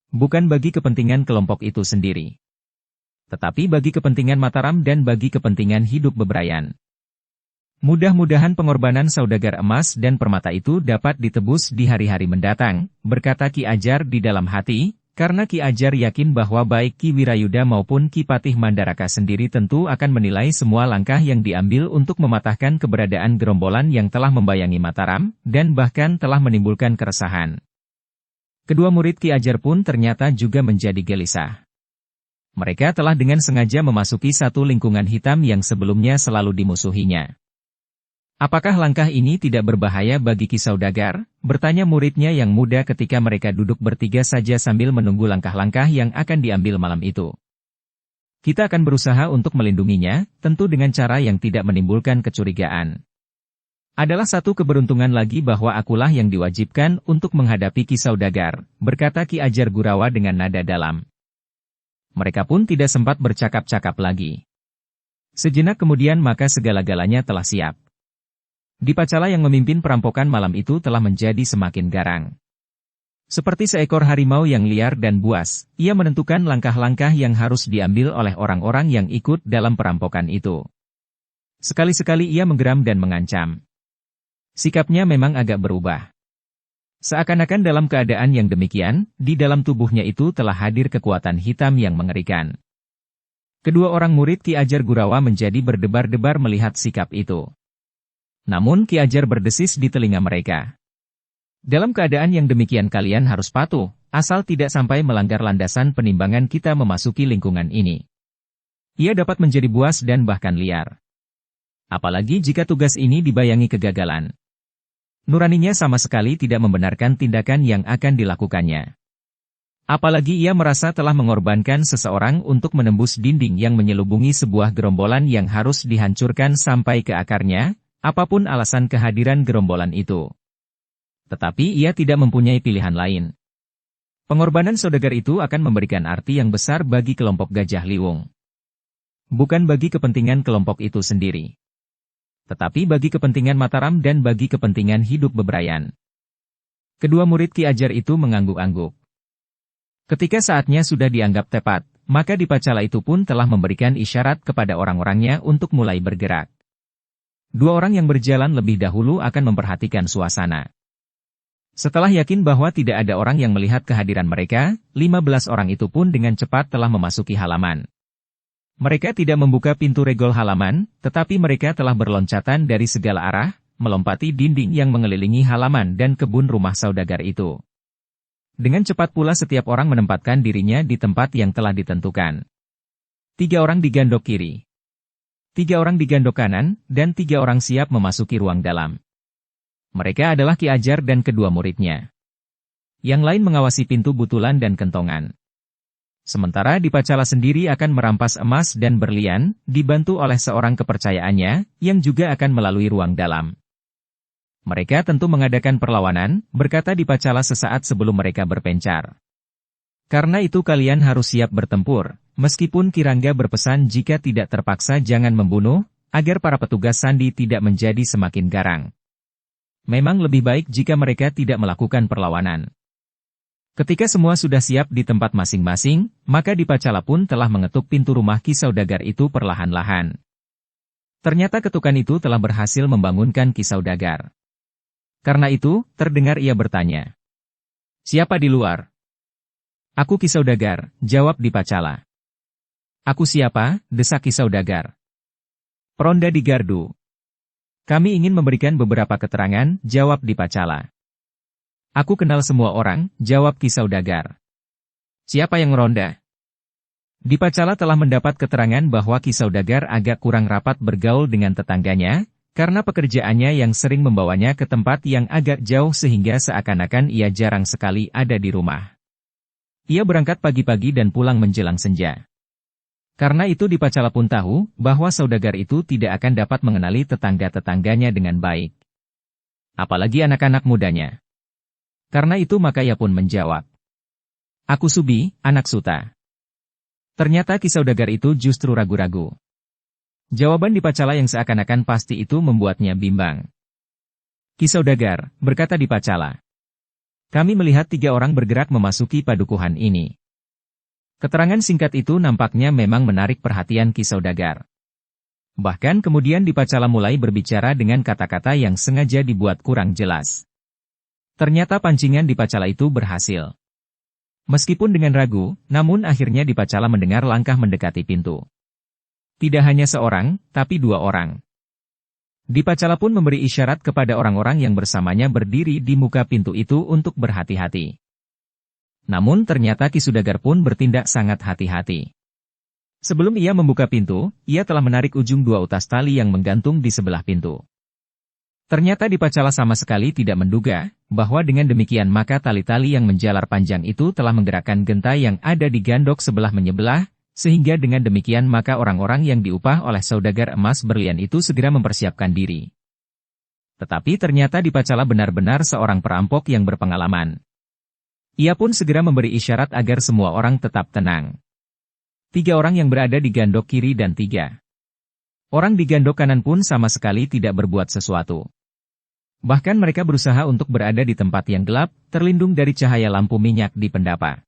Bukan bagi kepentingan kelompok itu sendiri. Tetapi bagi kepentingan Mataram dan bagi kepentingan hidup bebrayan. Mudah-mudahan pengorbanan saudagar emas dan permata itu dapat ditebus di hari-hari mendatang, berkata Ki Ajar di dalam hati, karena Ki Ajar yakin bahwa baik Ki Wirayuda maupun Ki Patih Mandaraka sendiri tentu akan menilai semua langkah yang diambil untuk mematahkan keberadaan gerombolan yang telah membayangi Mataram, dan bahkan telah menimbulkan keresahan. Kedua murid Ki Ajar pun ternyata juga menjadi gelisah. Mereka telah dengan sengaja memasuki satu lingkungan hitam yang sebelumnya selalu dimusuhinya. Apakah langkah ini tidak berbahaya bagi Ki Saudagar? Bertanya muridnya yang muda ketika mereka duduk bertiga saja sambil menunggu langkah-langkah yang akan diambil malam itu. Kita akan berusaha untuk melindunginya, tentu dengan cara yang tidak menimbulkan kecurigaan. Adalah satu keberuntungan lagi bahwa akulah yang diwajibkan untuk menghadapi Ki Saudagar, berkata Ki Ajar Gurawa dengan nada dalam. Mereka pun tidak sempat bercakap-cakap lagi. Sejenak kemudian maka segala-galanya telah siap. Dipacala yang memimpin perampokan malam itu telah menjadi semakin garang. Seperti seekor harimau yang liar dan buas, ia menentukan langkah-langkah yang harus diambil oleh orang-orang yang ikut dalam perampokan itu. Sekali-sekali ia menggeram dan mengancam. Sikapnya memang agak berubah. Seakan-akan dalam keadaan yang demikian, di dalam tubuhnya itu telah hadir kekuatan hitam yang mengerikan. Kedua orang murid Ki Ajar Gurawa menjadi berdebar-debar melihat sikap itu. Namun Ki Ajar berdesis di telinga mereka. Dalam keadaan yang demikian kalian harus patuh, asal tidak sampai melanggar landasan penimbangan kita memasuki lingkungan ini. Ia dapat menjadi buas dan bahkan liar. Apalagi jika tugas ini dibayangi kegagalan. Nuraninya sama sekali tidak membenarkan tindakan yang akan dilakukannya. Apalagi ia merasa telah mengorbankan seseorang untuk menembus dinding yang menyelubungi sebuah gerombolan yang harus dihancurkan sampai ke akarnya, apapun alasan kehadiran gerombolan itu. Tetapi ia tidak mempunyai pilihan lain. Pengorbanan saudagar itu akan memberikan arti yang besar bagi kelompok Gajah Liwung. Bukan bagi kepentingan kelompok itu sendiri, tetapi bagi kepentingan Mataram dan bagi kepentingan hidup Bebrayan. Kedua murid Ki Ajar itu mengangguk-angguk. Ketika saatnya sudah dianggap tepat, maka Dipacala itu pun telah memberikan isyarat kepada orang-orangnya untuk mulai bergerak. Dua orang yang berjalan lebih dahulu akan memperhatikan suasana. Setelah yakin bahwa tidak ada orang yang melihat kehadiran mereka, 15 orang itu pun dengan cepat telah memasuki halaman. Mereka tidak membuka pintu regol halaman, tetapi mereka telah berloncatan dari segala arah, melompati dinding yang mengelilingi halaman dan kebun rumah saudagar itu. Dengan cepat pula setiap orang menempatkan dirinya di tempat yang telah ditentukan. 3 orang di gandok kiri, 3 orang di gandok kanan, dan 3 orang siap memasuki ruang dalam. Mereka adalah Ki Ajar dan kedua muridnya. Yang lain mengawasi pintu butulan dan kentongan. Sementara Dipacala sendiri akan merampas emas dan berlian, dibantu oleh seorang kepercayaannya, yang juga akan melalui ruang dalam. Mereka tentu mengadakan perlawanan, berkata Dipacala sesaat sebelum mereka berpencar. Karena itu kalian harus siap bertempur, meskipun Kirangga berpesan jika tidak terpaksa jangan membunuh, agar para petugas sandi tidak menjadi semakin garang. Memang lebih baik jika mereka tidak melakukan perlawanan. Ketika semua sudah siap di tempat masing-masing, maka Dipacala pun telah mengetuk pintu rumah Ki Saudagar itu perlahan-lahan. Ternyata ketukan itu telah berhasil membangunkan Ki Saudagar. Karena itu, terdengar ia bertanya. Siapa di luar? Aku Ki Saudagar, jawab Dipacala. Aku siapa? Desak Ki Saudagar. Peronda di gardu. Kami ingin memberikan beberapa keterangan, jawab Dipacala. Aku kenal semua orang, jawab Ki Saudagar. Siapa yang meronda? Dipacala telah mendapat keterangan bahwa Ki Saudagar agak kurang rapat bergaul dengan tetangganya, karena pekerjaannya yang sering membawanya ke tempat yang agak jauh sehingga seakan-akan ia jarang sekali ada di rumah. Ia berangkat pagi-pagi dan pulang menjelang senja. Karena itu Dipacala pun tahu bahwa saudagar itu tidak akan dapat mengenali tetangga-tetangganya dengan baik. Apalagi anak-anak mudanya. Karena itu maka ia pun menjawab. Aku Subi, anak Suta. Ternyata Ki Saudagar itu justru ragu-ragu. Jawaban Dipacala yang seakan-akan pasti itu membuatnya bimbang. Ki Saudagar, berkata Dipacala. Kami melihat 3 orang bergerak memasuki padukuhan ini. Keterangan singkat itu nampaknya memang menarik perhatian Ki Saudagar. Bahkan kemudian Dipacala mulai berbicara dengan kata-kata yang sengaja dibuat kurang jelas. Ternyata pancingan Dipacala itu berhasil. Meskipun dengan ragu, namun akhirnya Dipacala mendengar langkah mendekati pintu. Tidak hanya seorang, tapi 2 orang. Dipacala pun memberi isyarat kepada orang-orang yang bersamanya berdiri di muka pintu itu untuk berhati-hati. Namun ternyata Ki Saudagar pun bertindak sangat hati-hati. Sebelum ia membuka pintu, ia telah menarik ujung 2 utas tali yang menggantung di sebelah pintu. Ternyata Dipacala sama sekali tidak menduga, bahwa dengan demikian maka tali-tali yang menjalar panjang itu telah menggerakkan gentai yang ada di gandok sebelah menyebelah, sehingga dengan demikian maka orang-orang yang diupah oleh saudagar emas berlian itu segera mempersiapkan diri. Tetapi ternyata Dipacala benar-benar seorang perampok yang berpengalaman. Ia pun segera memberi isyarat agar semua orang tetap tenang. 3 orang yang berada di gandok kiri dan 3 orang di gandok kanan pun sama sekali tidak berbuat sesuatu. Bahkan mereka berusaha untuk berada di tempat yang gelap, terlindung dari cahaya lampu minyak di pendapa.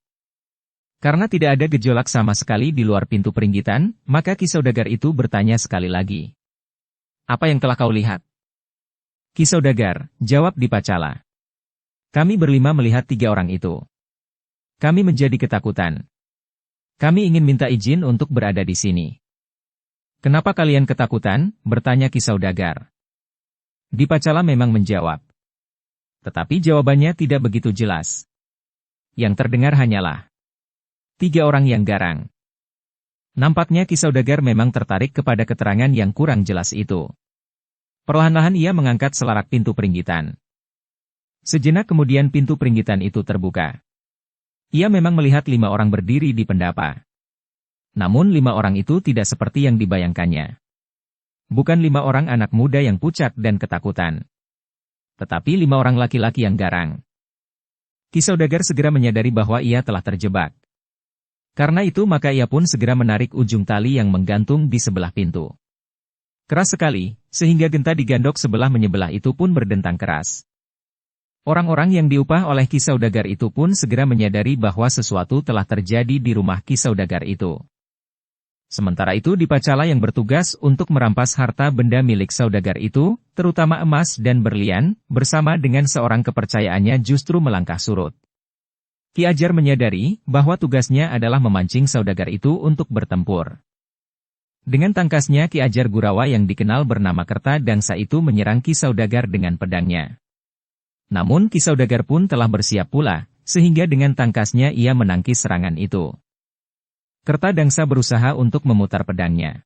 Karena tidak ada gejolak sama sekali di luar pintu peringgitan, maka Ki Saudagar itu bertanya sekali lagi. Apa yang telah kau lihat? Ki Saudagar, jawab Dipacala. Kami berlima melihat 3 orang itu. Kami menjadi ketakutan. Kami ingin minta izin untuk berada di sini. Kenapa kalian ketakutan? Bertanya Ki Saudagar. Dipacala memang menjawab. Tetapi jawabannya tidak begitu jelas. Yang terdengar hanyalah 3 orang yang garang. Nampaknya Ki Saudagar memang tertarik kepada keterangan yang kurang jelas itu. Perlahan-lahan ia mengangkat selarak pintu peringgitan. Sejenak kemudian pintu peringgitan itu terbuka. Ia memang melihat 5 orang berdiri di pendapa. Namun 5 orang itu tidak seperti yang dibayangkannya. Bukan 5 orang anak muda yang pucat dan ketakutan. Tetapi 5 orang laki-laki yang garang. Ki Saudagar segera menyadari bahwa ia telah terjebak. Karena itu maka ia pun segera menarik ujung tali yang menggantung di sebelah pintu. Keras sekali, sehingga genta di gandok sebelah menyebelah itu pun berdentang keras. Orang-orang yang diupah oleh Ki Saudagar itu pun segera menyadari bahwa sesuatu telah terjadi di rumah Ki Saudagar itu. Sementara itu Dipacala yang bertugas untuk merampas harta benda milik Saudagar itu, terutama emas dan berlian, bersama dengan seorang kepercayaannya justru melangkah surut. Ki Ajar menyadari bahwa tugasnya adalah memancing Saudagar itu untuk bertempur. Dengan tangkasnya Ki Ajar Gurawa yang dikenal bernama Kertadangsa itu menyerang Ki Saudagar dengan pedangnya. Namun Ki Saudagar pun telah bersiap pula, sehingga dengan tangkasnya ia menangkis serangan itu. Kertadangsa berusaha untuk memutar pedangnya.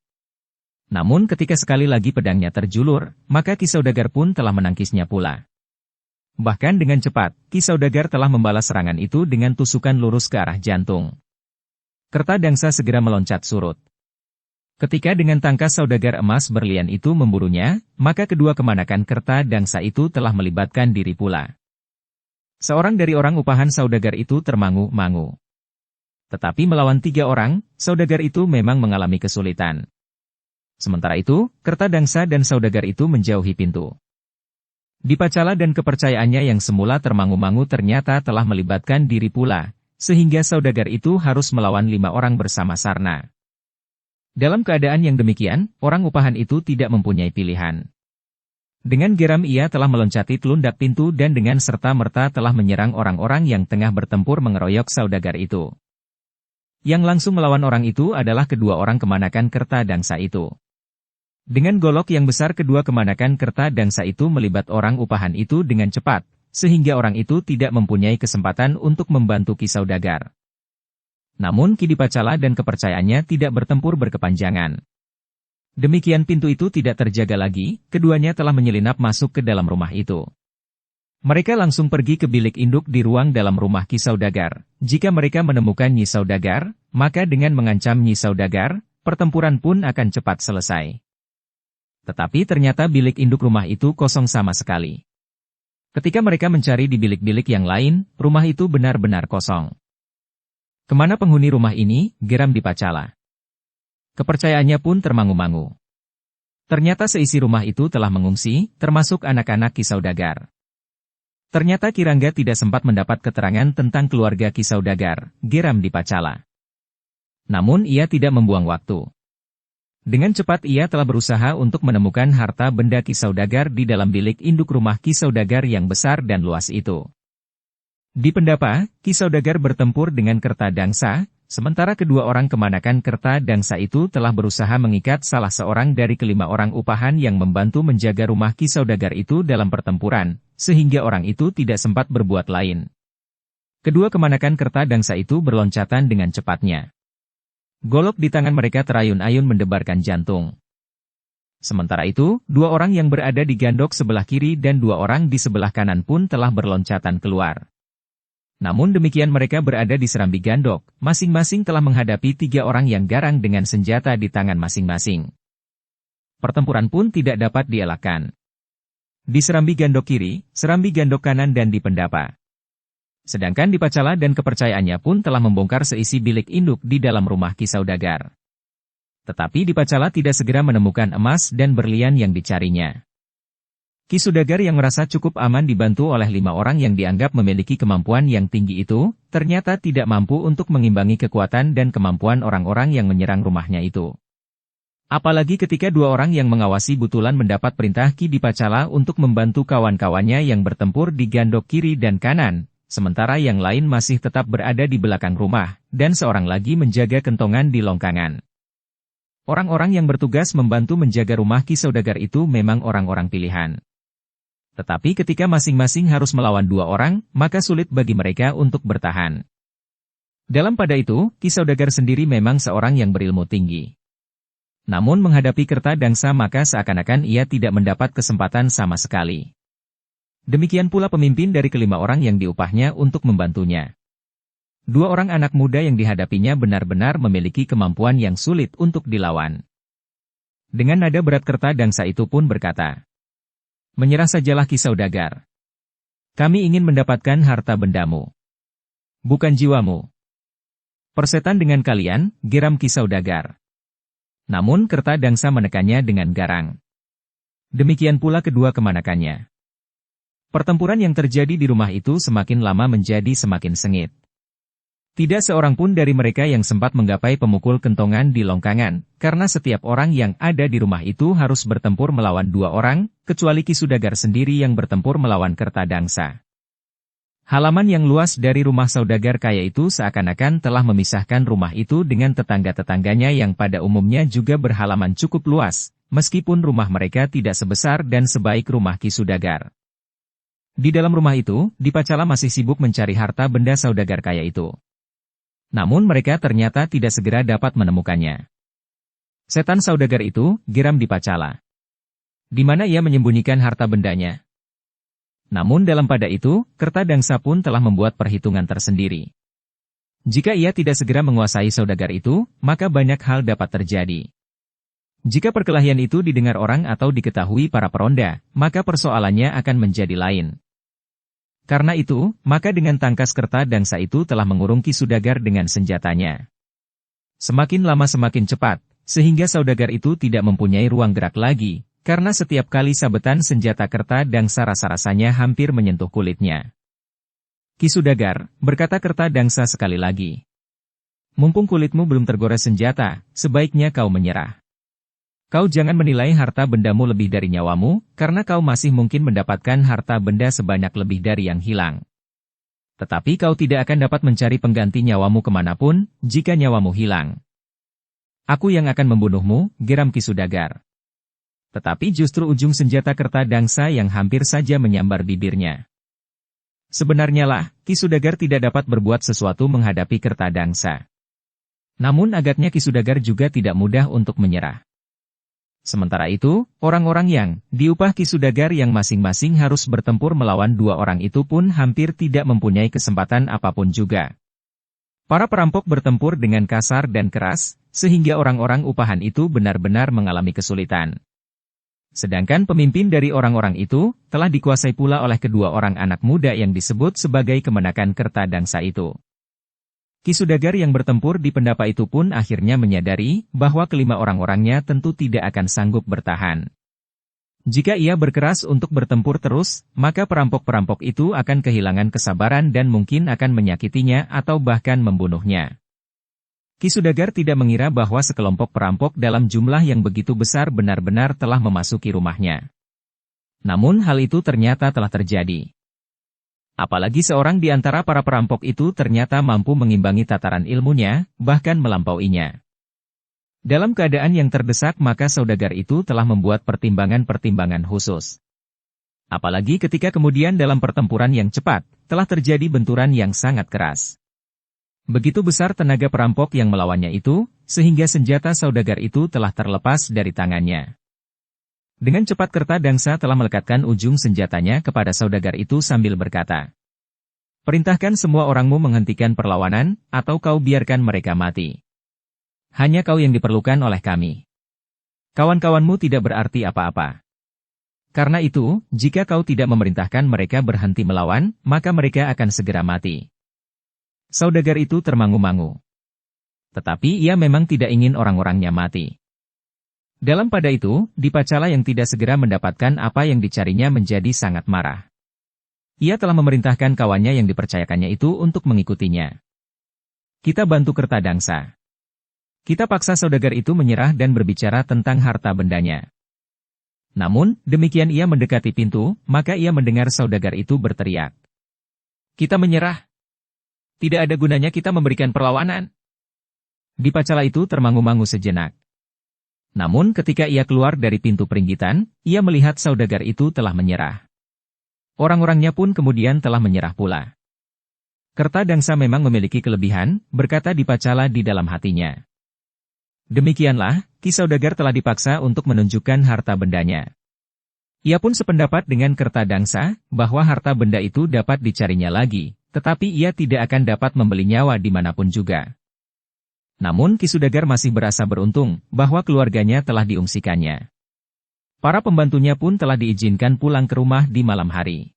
Namun ketika sekali lagi pedangnya terjulur, maka Ki Saudagar pun telah menangkisnya pula. Bahkan dengan cepat, Ki Saudagar telah membalas serangan itu dengan tusukan lurus ke arah jantung. Kertadangsa segera meloncat surut. Ketika dengan tangkas Saudagar emas berlian itu memburunya, maka kedua kemanakan Kertadangsa itu telah melibatkan diri pula. Seorang dari orang upahan Saudagar itu termangu-mangu. Tetapi melawan 3 orang, Saudagar itu memang mengalami kesulitan. Sementara itu, Kertadangsa dan Saudagar itu menjauhi pintu. Dipacala dan kepercayaannya yang semula termangu-mangu ternyata telah melibatkan diri pula, sehingga Saudagar itu harus melawan 5 orang bersama Sarna. Dalam keadaan yang demikian, orang upahan itu tidak mempunyai pilihan. Dengan geram ia telah meloncati telundak pintu dan dengan serta-merta telah menyerang orang-orang yang tengah bertempur mengeroyok Saudagar itu. Yang langsung melawan orang itu adalah kedua orang kemanakan Kertadangsa itu. Dengan golok yang besar kedua kemanakan Kertadangsa itu melibat orang upahan itu dengan cepat, sehingga orang itu tidak mempunyai kesempatan untuk membantu Ki Saudagar. Namun Ki Dipacala dan kepercayaannya tidak bertempur berkepanjangan. Demikian pintu itu tidak terjaga lagi, keduanya telah menyelinap masuk ke dalam rumah itu. Mereka langsung pergi ke bilik induk di ruang dalam rumah Ki Saudagar. Jika mereka menemukan Nyi Saudagar, maka dengan mengancam Nyi Saudagar, pertempuran pun akan cepat selesai. Tetapi ternyata bilik induk rumah itu kosong sama sekali. Ketika mereka mencari di bilik-bilik yang lain, rumah itu benar-benar kosong. Kemana penghuni rumah ini? Geram Dipacala. Kepercayaannya pun termangu-mangu. Ternyata seisi rumah itu telah mengungsi, termasuk anak-anak Ki Saudagar. Ternyata Ki Rangga tidak sempat mendapat keterangan tentang keluarga Ki Saudagar, geram Dipacala. Namun ia tidak membuang waktu. Dengan cepat ia telah berusaha untuk menemukan harta benda Ki Saudagar di dalam bilik induk rumah Ki Saudagar yang besar dan luas itu. Di pendapa, Ki Saudagar bertempur dengan Kertadangsa, sementara kedua orang kemanakan Kertadangsa itu telah berusaha mengikat salah seorang dari kelima orang upahan yang membantu menjaga rumah Ki Saudagar itu dalam pertempuran, sehingga orang itu tidak sempat berbuat lain. Kedua kemanakan Kertadangsa itu berloncatan dengan cepatnya. Golok di tangan mereka terayun-ayun mendebarkan jantung. Sementara itu, 2 orang yang berada di gandok sebelah kiri dan 2 orang di sebelah kanan pun telah berloncatan keluar. Namun demikian mereka berada di serambi gandok, masing-masing telah menghadapi 3 orang yang garang dengan senjata di tangan masing-masing. Pertempuran pun tidak dapat dielakkan. Di serambi gandok kiri, serambi gandok kanan dan di pendapa. Sedangkan Dipacala dan kepercayaannya pun telah membongkar seisi bilik induk di dalam rumah Ki Saudagar. Tetapi Dipacala tidak segera menemukan emas dan berlian yang dicarinya. Ki Saudagar yang merasa cukup aman dibantu oleh 5 orang yang dianggap memiliki kemampuan yang tinggi itu, ternyata tidak mampu untuk mengimbangi kekuatan dan kemampuan orang-orang yang menyerang rumahnya itu. Apalagi ketika 2 orang yang mengawasi Butulan mendapat perintah Ki Dipacala untuk membantu kawan-kawannya yang bertempur di gandok kiri dan kanan, sementara yang lain masih tetap berada di belakang rumah, dan seorang lagi menjaga kentongan di longkangan. Orang-orang yang bertugas membantu menjaga rumah Ki Saudagar itu memang orang-orang pilihan. Tetapi ketika masing-masing harus melawan 2 orang, maka sulit bagi mereka untuk bertahan. Dalam pada itu, Ki Saudagar sendiri memang seorang yang berilmu tinggi. Namun menghadapi Kertadangsa maka seakan-akan ia tidak mendapat kesempatan sama sekali. Demikian pula pemimpin dari kelima orang yang diupahnya untuk membantunya. Dua orang anak muda yang dihadapinya benar-benar memiliki kemampuan yang sulit untuk dilawan. Dengan nada berat Kertadangsa itu pun berkata, "Menyerah sajalah Ki Saudagar. Kami ingin mendapatkan harta bendamu, bukan jiwamu." "Persetan dengan kalian," geram Ki Saudagar. Namun Kertadangsa menekannya dengan garang. Demikian pula kedua kemanakannya. Pertempuran yang terjadi di rumah itu semakin lama menjadi semakin sengit. Tidak seorang pun dari mereka yang sempat menggapai pemukul kentongan di longkangan, karena setiap orang yang ada di rumah itu harus bertempur melawan dua orang, kecuali Ki Saudagar sendiri yang bertempur melawan Kertadangsa. Halaman yang luas dari rumah saudagar kaya itu seakan-akan telah memisahkan rumah itu dengan tetangga-tetangganya yang pada umumnya juga berhalaman cukup luas, meskipun rumah mereka tidak sebesar dan sebaik rumah Ki Saudagar. Di dalam rumah itu, Dipacala masih sibuk mencari harta benda saudagar kaya itu. Namun mereka ternyata tidak segera dapat menemukannya. "Setan saudagar itu," geram Dipacala. "Di mana ia menyembunyikan harta bendanya?" Namun dalam pada itu, Kertadangsa pun telah membuat perhitungan tersendiri. Jika ia tidak segera menguasai saudagar itu, maka banyak hal dapat terjadi. Jika perkelahian itu didengar orang atau diketahui para peronda, maka persoalannya akan menjadi lain. Karena itu, maka dengan tangkas Kertadangsa itu telah mengurung Ki Saudagar dengan senjatanya. Semakin lama semakin cepat, sehingga saudagar itu tidak mempunyai ruang gerak lagi, karena setiap kali sabetan senjata Kertadangsa rasa-rasanya hampir menyentuh kulitnya. "Ki Saudagar," berkata Kertadangsa sekali lagi, "mumpung kulitmu belum tergores senjata, sebaiknya kau menyerah. Kau jangan menilai harta bendamu lebih dari nyawamu, karena kau masih mungkin mendapatkan harta benda sebanyak lebih dari yang hilang. Tetapi kau tidak akan dapat mencari pengganti nyawamu kemanapun, jika nyawamu hilang. Aku yang akan membunuhmu," geram Ki Saudagar. Tetapi justru ujung senjata Kertadangsa yang hampir saja menyambar bibirnya. Sebenarnya lah, Ki Saudagar tidak dapat berbuat sesuatu menghadapi Kertadangsa. Namun agaknya Ki Saudagar juga tidak mudah untuk menyerah. Sementara itu, orang-orang yang diupah Ki Saudagar yang masing-masing harus bertempur melawan dua orang itu pun hampir tidak mempunyai kesempatan apapun juga. Para perampok bertempur dengan kasar dan keras, sehingga orang-orang upahan itu benar-benar mengalami kesulitan. Sedangkan pemimpin dari orang-orang itu, telah dikuasai pula oleh kedua orang anak muda yang disebut sebagai kemenakan Kertadangsa itu. Ki Saudagar yang bertempur di pendapa itu pun akhirnya menyadari bahwa kelima orang-orangnya tentu tidak akan sanggup bertahan. Jika ia berkeras untuk bertempur terus, maka perampok-perampok itu akan kehilangan kesabaran dan mungkin akan menyakitinya atau bahkan membunuhnya. Ki Saudagar tidak mengira bahwa sekelompok perampok dalam jumlah yang begitu besar benar-benar telah memasuki rumahnya. Namun hal itu ternyata telah terjadi. Apalagi seorang di antara para perampok itu ternyata mampu mengimbangi tataran ilmunya, bahkan melampauinya. Dalam keadaan yang terdesak maka saudagar itu telah membuat pertimbangan-pertimbangan khusus. Apalagi ketika kemudian dalam pertempuran yang cepat, telah terjadi benturan yang sangat keras. Begitu besar tenaga perampok yang melawannya itu, sehingga senjata saudagar itu telah terlepas dari tangannya. Dengan cepat Kertadangsa telah melekatkan ujung senjatanya kepada saudagar itu sambil berkata, "Perintahkan semua orangmu menghentikan perlawanan, atau kau biarkan mereka mati. Hanya kau yang diperlukan oleh kami. Kawan-kawanmu tidak berarti apa-apa. Karena itu, jika kau tidak memerintahkan mereka berhenti melawan, maka mereka akan segera mati." Saudagar itu termangu-mangu. Tetapi ia memang tidak ingin orang-orangnya mati. Dalam pada itu, Dipacala yang tidak segera mendapatkan apa yang dicarinya menjadi sangat marah. Ia telah memerintahkan kawannya yang dipercayakannya itu untuk mengikutinya. "Kita bantu Kertadangsa. Kita paksa saudagar itu menyerah dan berbicara tentang harta bendanya." Namun, demikian ia mendekati pintu, maka ia mendengar saudagar itu berteriak, "Kita menyerah. Tidak ada gunanya kita memberikan perlawanan." Dipacala itu termangu-mangu sejenak. Namun ketika ia keluar dari pintu peringgitan, ia melihat saudagar itu telah menyerah. Orang-orangnya pun kemudian telah menyerah pula. Kertadangsa memang memiliki kelebihan, berkata Dipacala di dalam hatinya. Demikianlah, Ki Saudagar telah dipaksa untuk menunjukkan harta bendanya. Ia pun sependapat dengan Kertadangsa, bahwa harta benda itu dapat dicarinya lagi, tetapi ia tidak akan dapat membeli nyawa dimanapun juga. Namun Ki Sudagar masih berasa beruntung, bahwa keluarganya telah diungsikannya. Para pembantunya pun telah diizinkan pulang ke rumah di malam hari.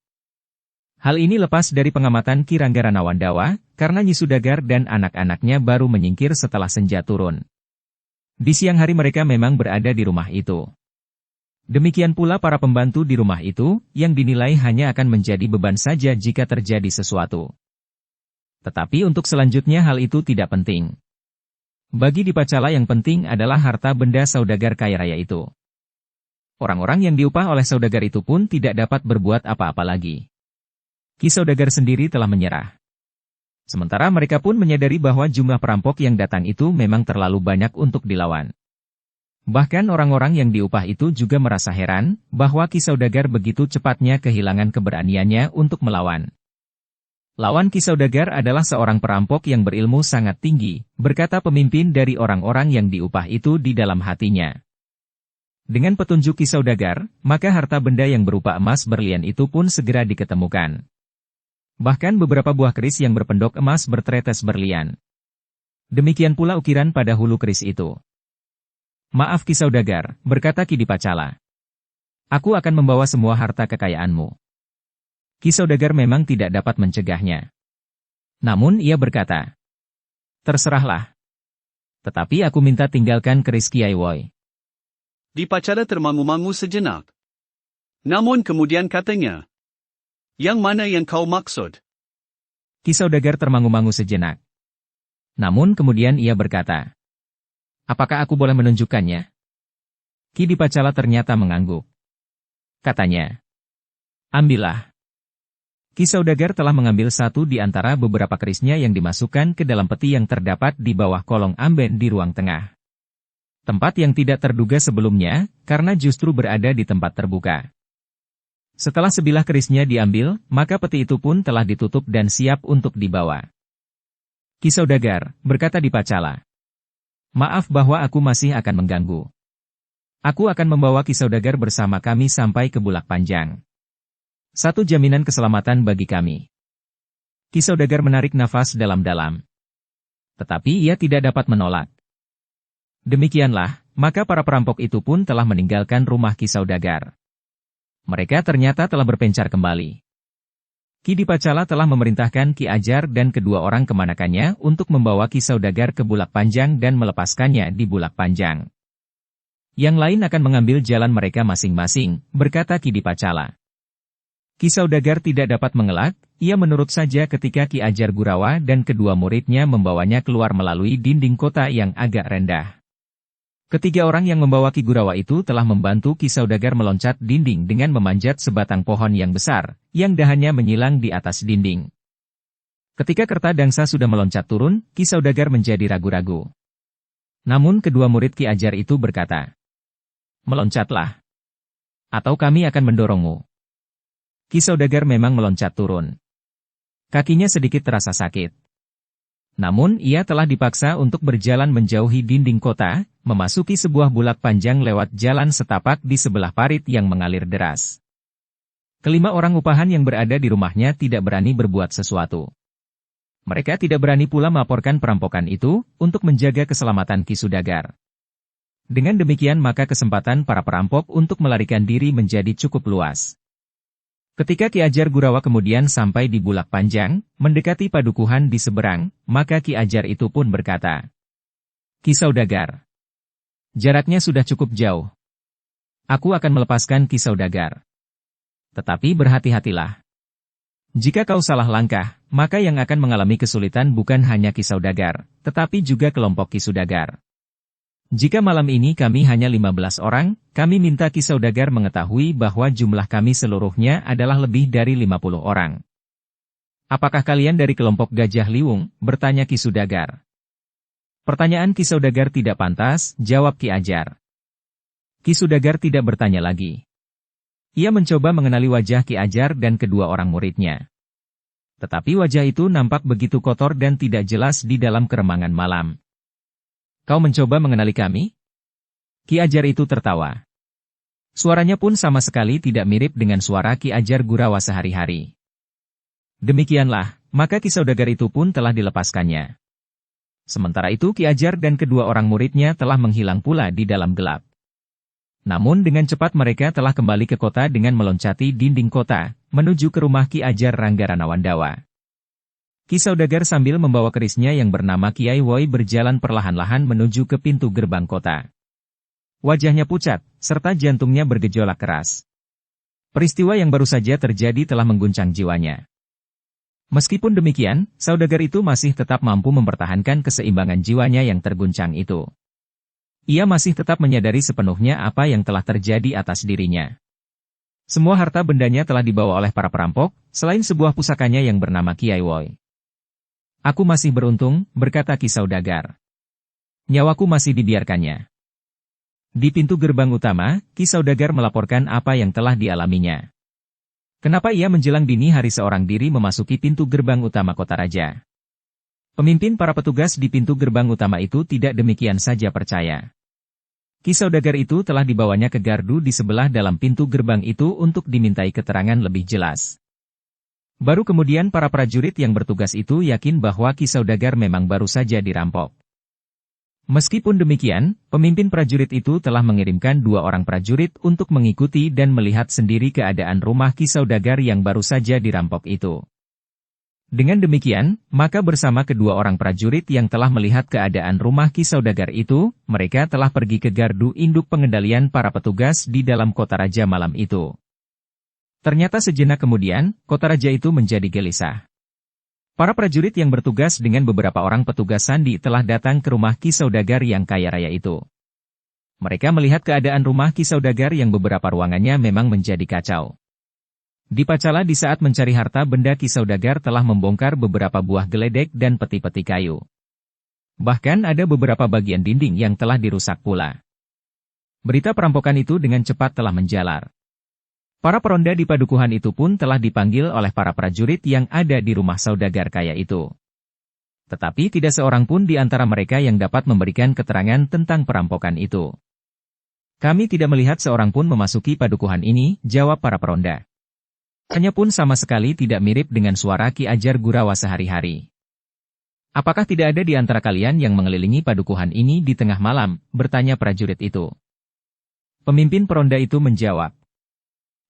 Hal ini lepas dari pengamatan Ki Ranggana Wandawa, karena Nyi Sudagar dan anak-anaknya baru menyingkir setelah senja turun. Di siang hari mereka memang berada di rumah itu. Demikian pula para pembantu di rumah itu, yang dinilai hanya akan menjadi beban saja jika terjadi sesuatu. Tetapi untuk selanjutnya hal itu tidak penting. Bagi Dipacala yang penting adalah harta benda saudagar kaya raya itu. Orang-orang yang diupah oleh saudagar itu pun tidak dapat berbuat apa-apa lagi. Ki Saudagar sendiri telah menyerah. Sementara mereka pun menyadari bahwa jumlah perampok yang datang itu memang terlalu banyak untuk dilawan. Bahkan orang-orang yang diupah itu juga merasa heran, bahwa Ki Saudagar begitu cepatnya kehilangan keberaniannya untuk melawan. Lawan Ki Saudagar adalah seorang perampok yang berilmu sangat tinggi, berkata pemimpin dari orang-orang yang diupah itu di dalam hatinya. Dengan petunjuk Ki Saudagar, maka harta benda yang berupa emas berlian itu pun segera diketemukan. Bahkan beberapa buah keris yang berpendok emas bertetes berlian. Demikian pula ukiran pada hulu keris itu. Maaf Ki Saudagar, berkata Ki Dipacala. Aku akan membawa semua harta kekayaanmu. Ki Saudagar memang tidak dapat mencegahnya. Namun ia berkata, terserahlah. Tetapi aku minta tinggalkan keris Kiai Woi. Dipacala termangu-mangu sejenak. Namun kemudian katanya, yang mana yang kau maksud? Ki Saudagar termangu-mangu sejenak. Namun kemudian ia berkata, apakah aku boleh menunjukkannya? Ki Dipacala ternyata mengangguk. Katanya, ambillah. Ki Saudagar telah mengambil satu di antara beberapa kerisnya yang dimasukkan ke dalam peti yang terdapat di bawah kolong amben di ruang tengah. Tempat yang tidak terduga sebelumnya, karena justru berada di tempat terbuka. Setelah sebilah kerisnya diambil, maka peti itu pun telah ditutup dan siap untuk dibawa. Ki Saudagar, berkata Dipacala. Maaf bahwa aku masih akan mengganggu. Aku akan membawa Ki Saudagar bersama kami sampai ke Bulak Panjang. Satu jaminan keselamatan bagi kami. Ki Saudagar menarik nafas dalam-dalam. Tetapi ia tidak dapat menolak. Demikianlah, maka para perampok itu pun telah meninggalkan rumah Ki Saudagar. Mereka ternyata telah berpencar kembali. Ki Dipacala telah memerintahkan Ki Ajar dan kedua orang kemanakannya untuk membawa Ki Saudagar ke Bulak Panjang dan melepaskannya di Bulak Panjang. Yang lain akan mengambil jalan mereka masing-masing, berkata Ki Dipacala. Ki Saudagar tidak dapat mengelak, ia menurut saja ketika Ki Ajar Gurawa dan kedua muridnya membawanya keluar melalui dinding kota yang agak rendah. Ketiga orang yang membawa Ki Gurawa itu telah membantu Ki Saudagar meloncat dinding dengan memanjat sebatang pohon yang besar, yang dahannya menyilang di atas dinding. Ketika Kertadangsa sudah meloncat turun, Ki Saudagar menjadi ragu-ragu. Namun kedua murid Ki Ajar itu berkata, meloncatlah. Atau kami akan mendorongmu. Ki Saudagar memang meloncat turun. Kakinya sedikit terasa sakit. Namun ia telah dipaksa untuk berjalan menjauhi dinding kota, memasuki sebuah bulak panjang lewat jalan setapak di sebelah parit yang mengalir deras. Kelima orang upahan yang berada di rumahnya tidak berani berbuat sesuatu. Mereka tidak berani pula melaporkan perampokan itu, untuk menjaga keselamatan Ki Sudagar. Dengan demikian maka kesempatan para perampok untuk melarikan diri menjadi cukup luas. Ketika Ki Ajar Gurawa kemudian sampai di Bulak Panjang, mendekati padukuhan di seberang, maka Ki Ajar itu pun berkata, Ki Saudagar, jaraknya sudah cukup jauh. Aku akan melepaskan Ki Saudagar. Tetapi berhati-hatilah. Jika kau salah langkah, maka yang akan mengalami kesulitan bukan hanya Ki Saudagar, tetapi juga kelompok Ki Sudagar. Jika malam ini kami hanya 15 orang, kami minta Ki Saudagar mengetahui bahwa jumlah kami seluruhnya adalah lebih dari 50 orang. Apakah kalian dari kelompok Gajah Liwung? Bertanya Ki Sudagar. Pertanyaan Ki Saudagar tidak pantas, jawab Ki Ajar. Ki Sudagar tidak bertanya lagi. Ia mencoba mengenali wajah Ki Ajar dan kedua orang muridnya. Tetapi wajah itu nampak begitu kotor dan tidak jelas di dalam keremangan malam. Kau mencoba mengenali kami? Ki Ajar itu tertawa. Suaranya pun sama sekali tidak mirip dengan suara Ki Ajar Gurawa sehari-hari. Demikianlah, maka Ki Saudagar itu pun telah dilepaskannya. Sementara itu Ki Ajar dan kedua orang muridnya telah menghilang pula di dalam gelap. Namun dengan cepat mereka telah kembali ke kota dengan meloncati dinding kota, menuju ke rumah Ki Ajar Ranggara Nawandawa. Ki Saudagar sambil membawa kerisnya yang bernama Kiai Woi berjalan perlahan-lahan menuju ke pintu gerbang kota. Wajahnya pucat, serta jantungnya bergejolak keras. Peristiwa yang baru saja terjadi telah mengguncang jiwanya. Meskipun demikian, Saudagar itu masih tetap mampu mempertahankan keseimbangan jiwanya yang terguncang itu. Ia masih tetap menyadari sepenuhnya apa yang telah terjadi atas dirinya. Semua harta bendanya telah dibawa oleh para perampok, selain sebuah pusakanya yang bernama Kiai Woi. Aku masih beruntung, berkata Ki Saudagar. Nyawaku masih dibiarkannya. Di pintu gerbang utama, Ki Saudagar melaporkan apa yang telah dialaminya. Kenapa ia menjelang dini hari seorang diri memasuki pintu gerbang utama kota raja? Pemimpin para petugas di pintu gerbang utama itu tidak demikian saja percaya. Ki Saudagar itu telah dibawanya ke gardu di sebelah dalam pintu gerbang itu untuk dimintai keterangan lebih jelas. Baru kemudian para prajurit yang bertugas itu yakin bahwa Ki Saudagar memang baru saja dirampok. Meskipun demikian, pemimpin prajurit itu telah mengirimkan 2 orang prajurit untuk mengikuti dan melihat sendiri keadaan rumah Ki Saudagar yang baru saja dirampok itu. Dengan demikian, maka bersama kedua orang prajurit yang telah melihat keadaan rumah Ki Saudagar itu, mereka telah pergi ke gardu induk pengendalian para petugas di dalam kota raja malam itu. Ternyata sejenak kemudian, kota raja itu menjadi gelisah. Para prajurit yang bertugas dengan beberapa orang petugas sandi telah datang ke rumah Ki Saudagar yang kaya raya itu. Mereka melihat keadaan rumah Ki Saudagar yang beberapa ruangannya memang menjadi kacau. Di Pacala di saat mencari harta benda Ki Saudagar telah membongkar beberapa buah geledek dan peti-peti kayu. Bahkan ada beberapa bagian dinding yang telah dirusak pula. Berita perampokan itu dengan cepat telah menjalar. Para peronda di padukuhan itu pun telah dipanggil oleh para prajurit yang ada di rumah Saudagar kaya itu. Tetapi tidak seorang pun di antara mereka yang dapat memberikan keterangan tentang perampokan itu. Kami tidak melihat seorang pun memasuki padukuhan ini, jawab para peronda. Hanya pun sama sekali tidak mirip dengan suara Ki Ajar Gurawa sehari-hari. Apakah tidak ada di antara kalian yang mengelilingi padukuhan ini di tengah malam, bertanya prajurit itu. Pemimpin peronda itu menjawab.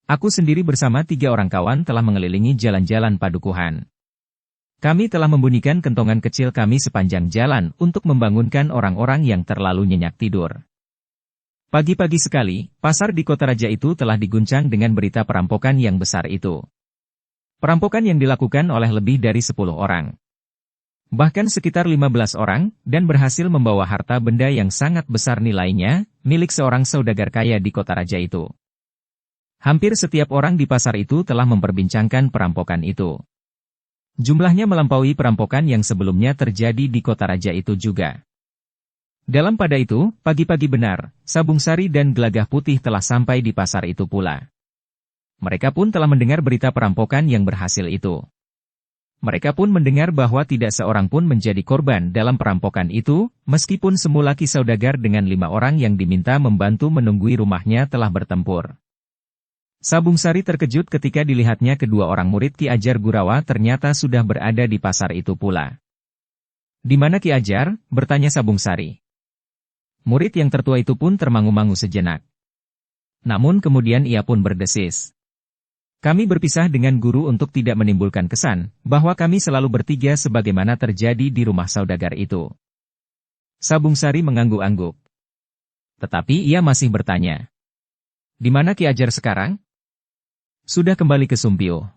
Aku sendiri bersama 3 orang kawan telah mengelilingi jalan-jalan padukuhan. Kami telah membunyikan kentongan kecil kami sepanjang jalan untuk membangunkan orang-orang yang terlalu nyenyak tidur. Pagi-pagi sekali, pasar di kota raja itu telah diguncang dengan berita perampokan yang besar itu. Perampokan yang dilakukan oleh lebih dari 10 orang. Bahkan sekitar 15 orang, dan berhasil membawa harta benda yang sangat besar nilainya, milik seorang saudagar kaya di kota raja itu. Hampir setiap orang di pasar itu telah memperbincangkan perampokan itu. Jumlahnya melampaui perampokan yang sebelumnya terjadi di kota raja itu juga. Dalam pada itu, pagi-pagi benar, Sabung Sari dan Gelagah Putih telah sampai di pasar itu pula. Mereka pun telah mendengar berita perampokan yang berhasil itu. Mereka pun mendengar bahwa tidak seorang pun menjadi korban dalam perampokan itu, meskipun semula Ki Saudagar dengan 5 orang yang diminta membantu menunggui rumahnya telah bertempur. Sabung Sari terkejut ketika dilihatnya kedua orang murid Ki Ajar Gurawa ternyata sudah berada di pasar itu pula. Di mana Ki Ajar? Bertanya Sabung Sari. Murid yang tertua itu pun termangu-mangu sejenak. Namun kemudian ia pun berdesis. Kami berpisah dengan guru untuk tidak menimbulkan kesan bahwa kami selalu bertiga sebagaimana terjadi di rumah saudagar itu. Sabung Sari mengangguk-angguk. Tetapi ia masih bertanya. Di mana Ki Ajar sekarang? Sudah kembali ke Sumpio.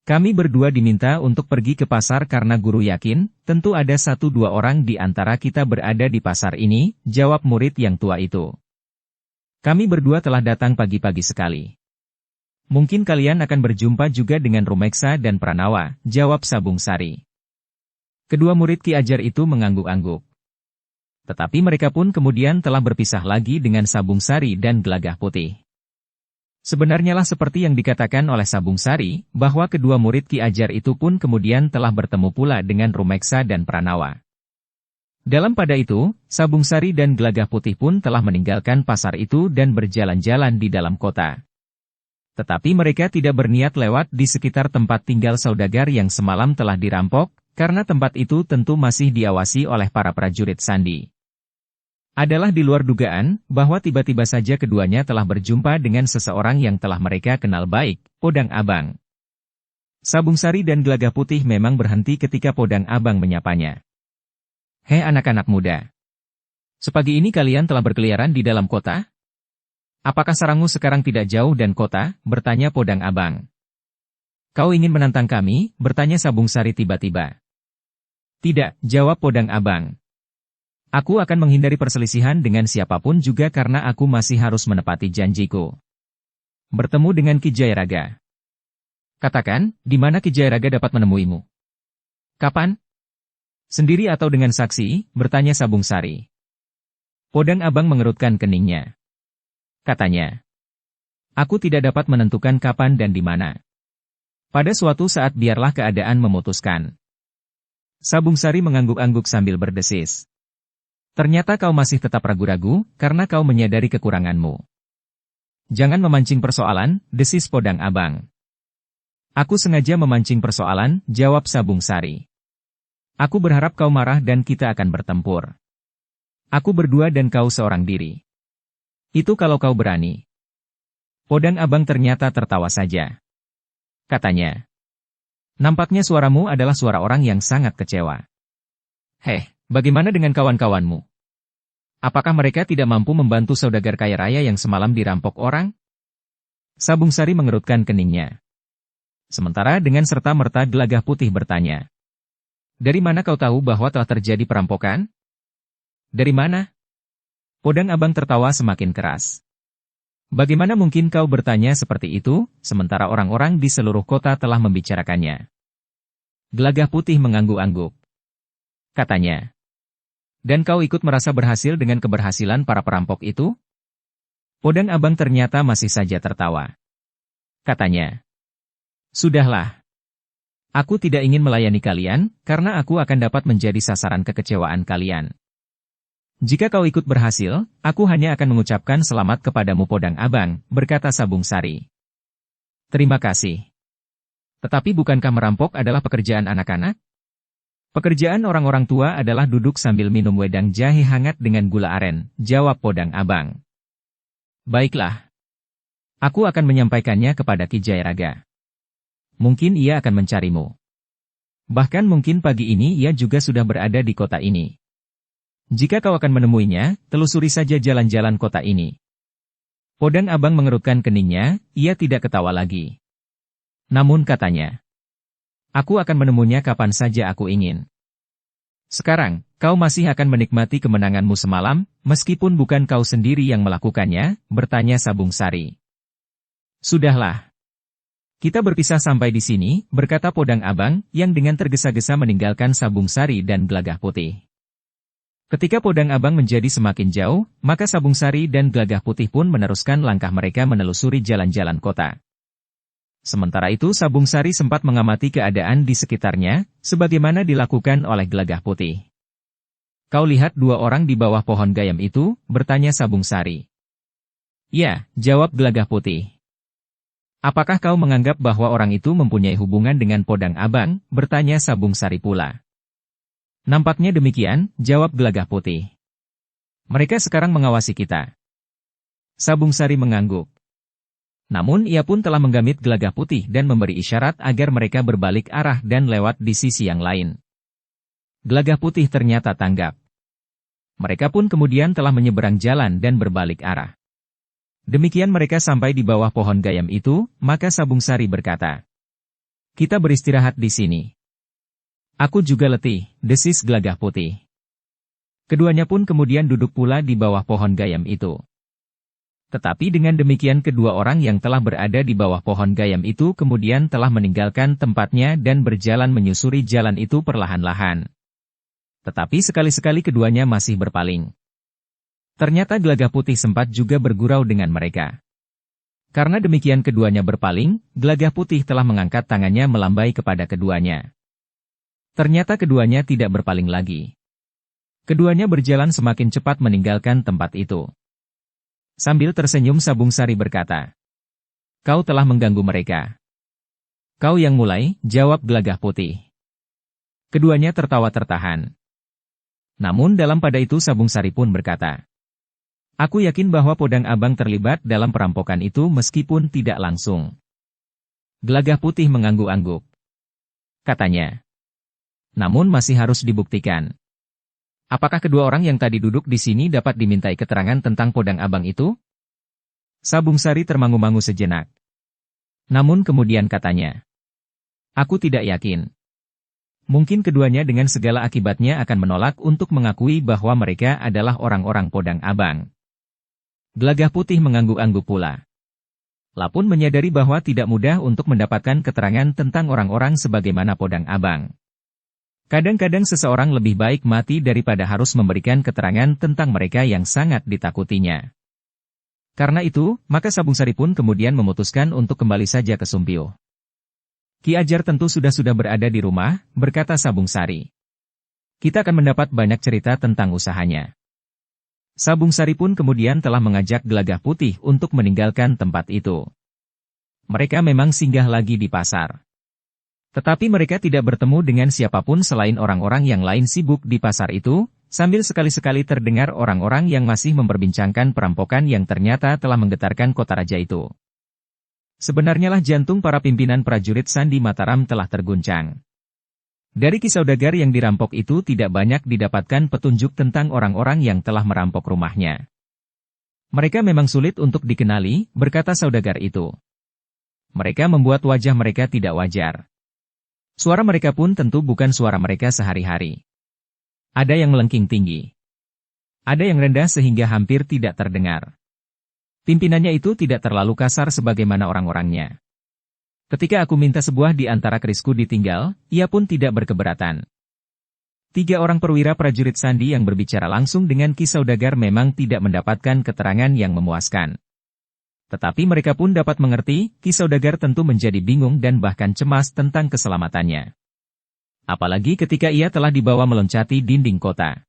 Kami berdua diminta untuk pergi ke pasar karena guru yakin, tentu ada 1-2 orang di antara kita berada di pasar ini, jawab murid yang tua itu. Kami berdua telah datang pagi-pagi sekali. Mungkin kalian akan berjumpa juga dengan Rumeksa dan Pranawa, jawab Sabung Sari. Kedua murid Ki Ajar itu mengangguk-angguk. Tetapi mereka pun kemudian telah berpisah lagi dengan Sabung Sari dan Gelagah Putih. Sebenarnya lah seperti yang dikatakan oleh Sabung Sari, bahwa kedua murid Ki Ajar itu pun kemudian telah bertemu pula dengan Rumeksa dan Pranawa. Dalam pada itu, Sabung Sari dan Gelagah Putih pun telah meninggalkan pasar itu dan berjalan-jalan di dalam kota. Tetapi mereka tidak berniat lewat di sekitar tempat tinggal saudagar yang semalam telah dirampok, karena tempat itu tentu masih diawasi oleh para prajurit sandi. Adalah di luar dugaan, bahwa tiba-tiba saja keduanya telah berjumpa dengan seseorang yang telah mereka kenal baik, Podang Abang. Sabung Sari dan Gelagah Putih memang berhenti ketika Podang Abang menyapanya. "Hei anak-anak muda. Sepagi ini kalian telah berkeliaran di dalam kota? Apakah sarangmu sekarang tidak jauh dan kota?" bertanya Podang Abang. "Kau ingin menantang kami?" bertanya Sabung Sari tiba-tiba. "Tidak," jawab Podang Abang. "Aku akan menghindari perselisihan dengan siapapun juga karena aku masih harus menepati janjiku. Bertemu dengan Ki Jayaraga. Katakan, di mana Ki Jayaraga dapat menemuimu?" "Kapan? Sendiri atau dengan saksi?" bertanya Sabung Sari. Podang Abang mengerutkan keningnya. Katanya, "Aku tidak dapat menentukan kapan dan di mana. Pada suatu saat biarlah keadaan memutuskan." Sabung Sari mengangguk-angguk sambil berdesis. "Ternyata kau masih tetap ragu-ragu, karena kau menyadari kekuranganmu." "Jangan memancing persoalan," desis Podang Abang. "Aku sengaja memancing persoalan," jawab Sabung Sari. "Aku berharap kau marah dan kita akan bertempur. Aku berdua dan kau seorang diri. Itu kalau kau berani." Podang Abang ternyata tertawa saja. Katanya, "Nampaknya suaramu adalah suara orang yang sangat kecewa. Heh, bagaimana dengan kawan-kawanmu? Apakah mereka tidak mampu membantu saudagar kaya raya yang semalam dirampok orang?" Sabung Sari mengerutkan keningnya. Sementara dengan serta-merta Gelagah Putih bertanya, "Dari mana kau tahu bahwa telah terjadi perampokan?" "Dari mana?" Podang Abang tertawa semakin keras. "Bagaimana mungkin kau bertanya seperti itu, sementara orang-orang di seluruh kota telah membicarakannya?" Gelagah Putih mengangguk-angguk. Katanya, "Dan kau ikut merasa berhasil dengan keberhasilan para perampok itu?" Podang Abang ternyata masih saja tertawa. Katanya, "Sudahlah. Aku tidak ingin melayani kalian, karena aku akan dapat menjadi sasaran kekecewaan kalian. Jika kau ikut berhasil, aku hanya akan mengucapkan selamat kepadamu Podang Abang," berkata Sabung Sari. "Terima kasih. Tetapi bukankah merampok adalah pekerjaan anak-anak? Pekerjaan orang-orang tua adalah duduk sambil minum wedang jahe hangat dengan gula aren," jawab Podang Abang. "Baiklah. Aku akan menyampaikannya kepada Ki Jayaraga. Mungkin ia akan mencarimu. Bahkan mungkin pagi ini ia juga sudah berada di kota ini. Jika kau akan menemuinya, telusuri saja jalan-jalan kota ini." Podang Abang mengerutkan keningnya, ia tidak ketawa lagi. Namun katanya, "Aku akan menemuinya kapan saja aku ingin. Sekarang, kau masih akan menikmati kemenanganmu semalam, meskipun bukan kau sendiri yang melakukannya?" bertanya Sabung Sari. "Sudahlah. Kita berpisah sampai di sini," berkata Podang Abang, yang dengan tergesa-gesa meninggalkan Sabung Sari dan Gelagah Putih. Ketika Podang Abang menjadi semakin jauh, maka Sabung Sari dan Gelagah Putih pun meneruskan langkah mereka menelusuri jalan-jalan kota. Sementara itu Sabung Sari sempat mengamati keadaan di sekitarnya, sebagaimana dilakukan oleh Gelagah Putih. "Kau lihat dua orang di bawah pohon gayam itu?" bertanya Sabung Sari. "Ya," jawab Gelagah Putih. "Apakah kau menganggap bahwa orang itu mempunyai hubungan dengan Podang Abang?" bertanya Sabung Sari pula. "Nampaknya demikian," jawab Gelagah Putih. "Mereka sekarang mengawasi kita." Sabung Sari mengangguk. Namun ia pun telah menggamit Gelagah Putih dan memberi isyarat agar mereka berbalik arah dan lewat di sisi yang lain. Gelagah Putih ternyata tanggap. Mereka pun kemudian telah menyeberang jalan dan berbalik arah. Demikian mereka sampai di bawah pohon gayam itu, maka Sabung Sari berkata, "Kita beristirahat di sini." "Aku juga letih," desis Gelagah Putih. Keduanya pun kemudian duduk pula di bawah pohon gayam itu. Tetapi dengan demikian kedua orang yang telah berada di bawah pohon gayam itu kemudian telah meninggalkan tempatnya dan berjalan menyusuri jalan itu perlahan-lahan. Tetapi sekali-sekali keduanya masih berpaling. Ternyata Gelagah Putih sempat juga bergurau dengan mereka. Karena demikian keduanya berpaling, Gelagah Putih telah mengangkat tangannya melambai kepada keduanya. Ternyata keduanya tidak berpaling lagi. Keduanya berjalan semakin cepat meninggalkan tempat itu. Sambil tersenyum Sabung Sari berkata, "Kau telah mengganggu mereka." "Kau yang mulai," jawab Gelagah Putih. Keduanya tertawa tertahan. Namun dalam pada itu Sabung Sari pun berkata, "Aku yakin bahwa Podang Abang terlibat dalam perampokan itu meskipun tidak langsung." Gelagah Putih mengangguk-angguk. Katanya, "Namun masih harus dibuktikan. Apakah kedua orang yang tadi duduk di sini dapat dimintai keterangan tentang Podang Abang itu?" Sabung Sari termangu-mangu sejenak. Namun kemudian katanya, "Aku tidak yakin. Mungkin keduanya dengan segala akibatnya akan menolak untuk mengakui bahwa mereka adalah orang-orang Podang Abang." Gelagah Putih mengangguk-angguk pula. Lapun menyadari bahwa tidak mudah untuk mendapatkan keterangan tentang orang-orang sebagaimana Podang Abang. Kadang-kadang seseorang lebih baik mati daripada harus memberikan keterangan tentang mereka yang sangat ditakutinya. Karena itu, maka Sabung Sari pun kemudian memutuskan untuk kembali saja ke Sumpio. "Ki Ajar tentu sudah berada di rumah," berkata Sabung Sari. "Kita akan mendapat banyak cerita tentang usahanya." Sabung Sari pun kemudian telah mengajak Gelagah Putih untuk meninggalkan tempat itu. Mereka memang singgah lagi di pasar. Tetapi mereka tidak bertemu dengan siapapun selain orang-orang yang lain sibuk di pasar itu, sambil sekali-sekali terdengar orang-orang yang masih memperbincangkan perampokan yang ternyata telah menggetarkan kota raja itu. Sebenarnya lah jantung para pimpinan prajurit Sandi Mataram telah terguncang. Dari Ki Saudagar yang dirampok itu tidak banyak didapatkan petunjuk tentang orang-orang yang telah merampok rumahnya. "Mereka memang sulit untuk dikenali," berkata saudagar itu. "Mereka membuat wajah mereka tidak wajar. Suara mereka pun tentu bukan suara mereka sehari-hari. Ada yang melengking tinggi. Ada yang rendah sehingga hampir tidak terdengar. Pimpinannya itu tidak terlalu kasar sebagaimana orang-orangnya. Ketika aku minta sebuah di antara kerisku ditinggal, ia pun tidak berkeberatan." 3 orang perwira prajurit Sandi yang berbicara langsung dengan Ki Saudagar memang tidak mendapatkan keterangan yang memuaskan. Tetapi mereka pun dapat mengerti, Ki Saudagar tentu menjadi bingung dan bahkan cemas tentang keselamatannya. Apalagi ketika ia telah dibawa meloncati dinding kota.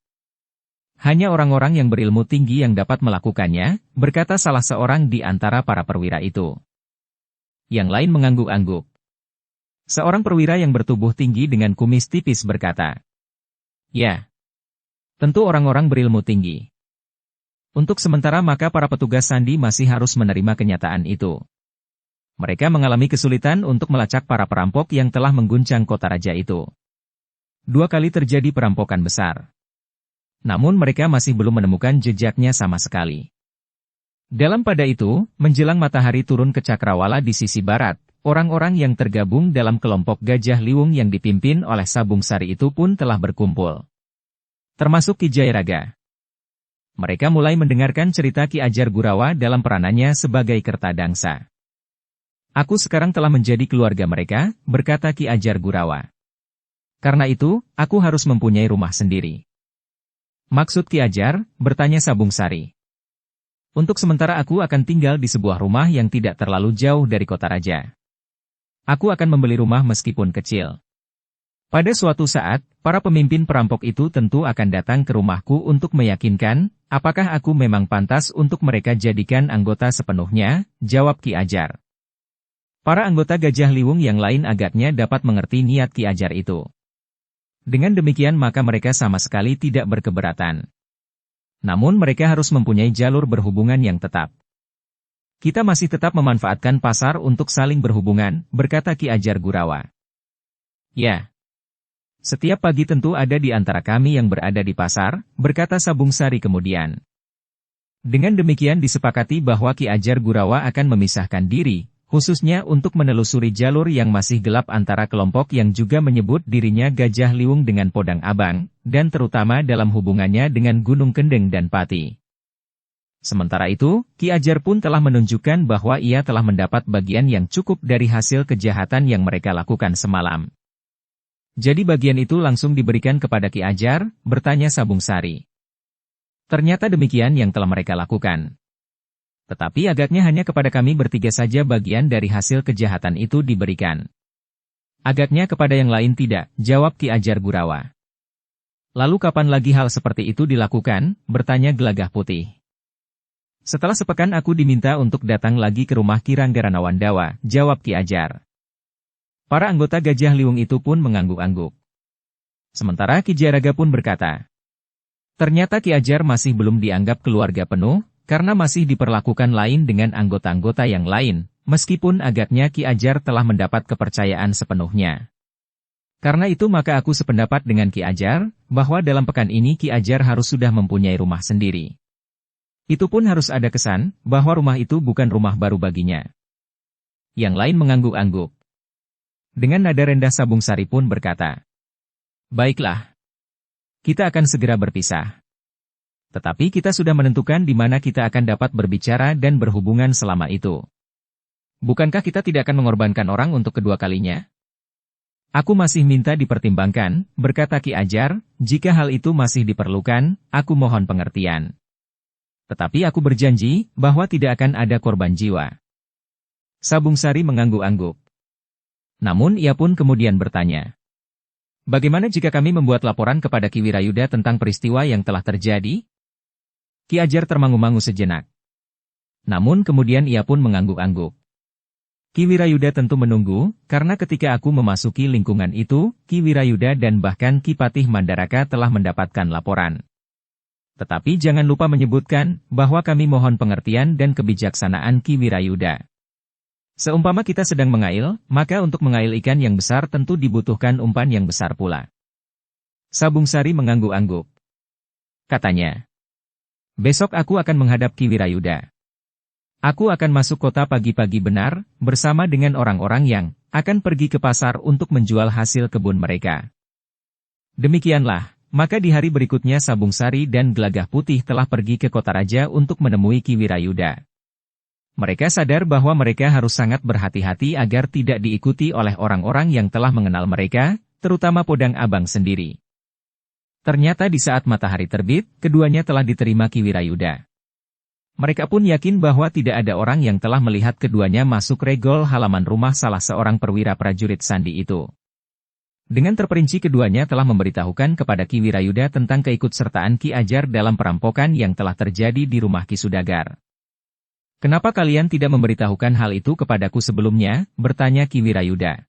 "Hanya orang-orang yang berilmu tinggi yang dapat melakukannya," berkata salah seorang di antara para perwira itu. Yang lain mengangguk-angguk. Seorang perwira yang bertubuh tinggi dengan kumis tipis berkata, "Ya, tentu orang-orang berilmu tinggi. Untuk sementara maka para petugas Sandi masih harus menerima kenyataan itu. Mereka mengalami kesulitan untuk melacak para perampok yang telah mengguncang kota raja itu. 2 kali terjadi perampokan besar. Namun mereka masih belum menemukan jejaknya sama sekali." Dalam pada itu, menjelang matahari turun ke Cakrawala di sisi barat, orang-orang yang tergabung dalam kelompok Gajah Liwung yang dipimpin oleh Sabung Sari itu pun telah berkumpul. Termasuk Ki Jayaraga. Mereka mulai mendengarkan cerita Ki Ajar Gurawa dalam peranannya sebagai Kertadangsa. "Aku sekarang telah menjadi keluarga mereka," berkata Ki Ajar Gurawa. "Karena itu, aku harus mempunyai rumah sendiri." "Maksud Ki Ajar?" bertanya Sabung Sari. "Untuk sementara aku akan tinggal di sebuah rumah yang tidak terlalu jauh dari kota raja. Aku akan membeli rumah meskipun kecil. Pada suatu saat, para pemimpin perampok itu tentu akan datang ke rumahku untuk meyakinkan, apakah aku memang pantas untuk mereka jadikan anggota sepenuhnya," jawab Ki Ajar. Para anggota Gajah Liwung yang lain agaknya dapat mengerti niat Ki Ajar itu. Dengan demikian maka mereka sama sekali tidak berkeberatan. Namun mereka harus mempunyai jalur berhubungan yang tetap. "Kita masih tetap memanfaatkan pasar untuk saling berhubungan," berkata Ki Ajar Gurawa. "Ya. Setiap pagi tentu ada di antara kami yang berada di pasar," berkata Sabung Sari kemudian. Dengan demikian disepakati bahwa Ki Ajar Gurawa akan memisahkan diri, khususnya untuk menelusuri jalur yang masih gelap antara kelompok yang juga menyebut dirinya Gajah Liwung dengan Podang Abang, dan terutama dalam hubungannya dengan Gunung Kendeng dan Pati. Sementara itu, Ki Ajar pun telah menunjukkan bahwa ia telah mendapat bagian yang cukup dari hasil kejahatan yang mereka lakukan semalam. "Jadi bagian itu langsung diberikan kepada Ki Ajar?" bertanya Sabung Sari. "Ternyata demikian yang telah mereka lakukan. Tetapi agaknya hanya kepada kami bertiga saja bagian dari hasil kejahatan itu diberikan." "Agaknya kepada yang lain tidak," jawab Ki Ajar Gurawa. Lalu kapan lagi hal seperti itu dilakukan? Bertanya Gelagah Putih. Setelah sepekan aku diminta untuk datang lagi ke rumah Ki Ranggaranawandawa, jawab Ki Ajar. Para anggota Gajah Liwung itu pun mengangguk-angguk. Sementara Ki Jayaraga pun berkata, ternyata Ki Ajar masih belum dianggap keluarga penuh, karena masih diperlakukan lain dengan anggota-anggota yang lain, meskipun agaknya Ki Ajar telah mendapat kepercayaan sepenuhnya. Karena itu maka aku sependapat dengan Ki Ajar, bahwa dalam pekan ini Ki Ajar harus sudah mempunyai rumah sendiri. Itu pun harus ada kesan, bahwa rumah itu bukan rumah baru baginya. Yang lain mengangguk-angguk. Dengan nada rendah Sabung Sari pun berkata, baiklah. Kita akan segera berpisah. Tetapi kita sudah menentukan di mana kita akan dapat berbicara dan berhubungan selama itu. Bukankah kita tidak akan mengorbankan orang untuk kedua kalinya? Aku masih minta dipertimbangkan, berkata Ki Ajar, jika hal itu masih diperlukan, aku mohon pengertian. Tetapi aku berjanji, bahwa tidak akan ada korban jiwa. Sabung Sari mengangguk-angguk. Namun ia pun kemudian bertanya. Bagaimana jika kami membuat laporan kepada Ki Wirayuda tentang peristiwa yang telah terjadi? Ki Ajar termangu-mangu sejenak. Namun kemudian ia pun mengangguk-angguk. Ki Wirayuda tentu menunggu, karena ketika aku memasuki lingkungan itu, Ki Wirayuda dan bahkan Ki Patih Mandaraka telah mendapatkan laporan. Tetapi jangan lupa menyebutkan, bahwa kami mohon pengertian dan kebijaksanaan Ki Wirayuda. Seumpama kita sedang mengail, maka untuk mengail ikan yang besar tentu dibutuhkan umpan yang besar pula. Sabung Sari mengangguk-angguk. Katanya, besok aku akan menghadap Ki Wirayuda. Aku akan masuk kota pagi-pagi benar, bersama dengan orang-orang yang akan pergi ke pasar untuk menjual hasil kebun mereka. Demikianlah, maka di hari berikutnya Sabung Sari dan Gelagah Putih telah pergi ke kota raja untuk menemui Ki Wirayuda. Mereka sadar bahwa mereka harus sangat berhati-hati agar tidak diikuti oleh orang-orang yang telah mengenal mereka, terutama Podang Abang sendiri. Ternyata di saat matahari terbit, keduanya telah diterima Ki Wirayuda. Mereka pun yakin bahwa tidak ada orang yang telah melihat keduanya masuk regol halaman rumah salah seorang perwira prajurit Sandi itu. Dengan terperinci keduanya telah memberitahukan kepada Ki Wirayuda tentang keikutsertaan Ki Ajar dalam perampokan yang telah terjadi di rumah Ki Sudagar. Kenapa kalian tidak memberitahukan hal itu kepadaku sebelumnya? Bertanya Ki Wirayuda.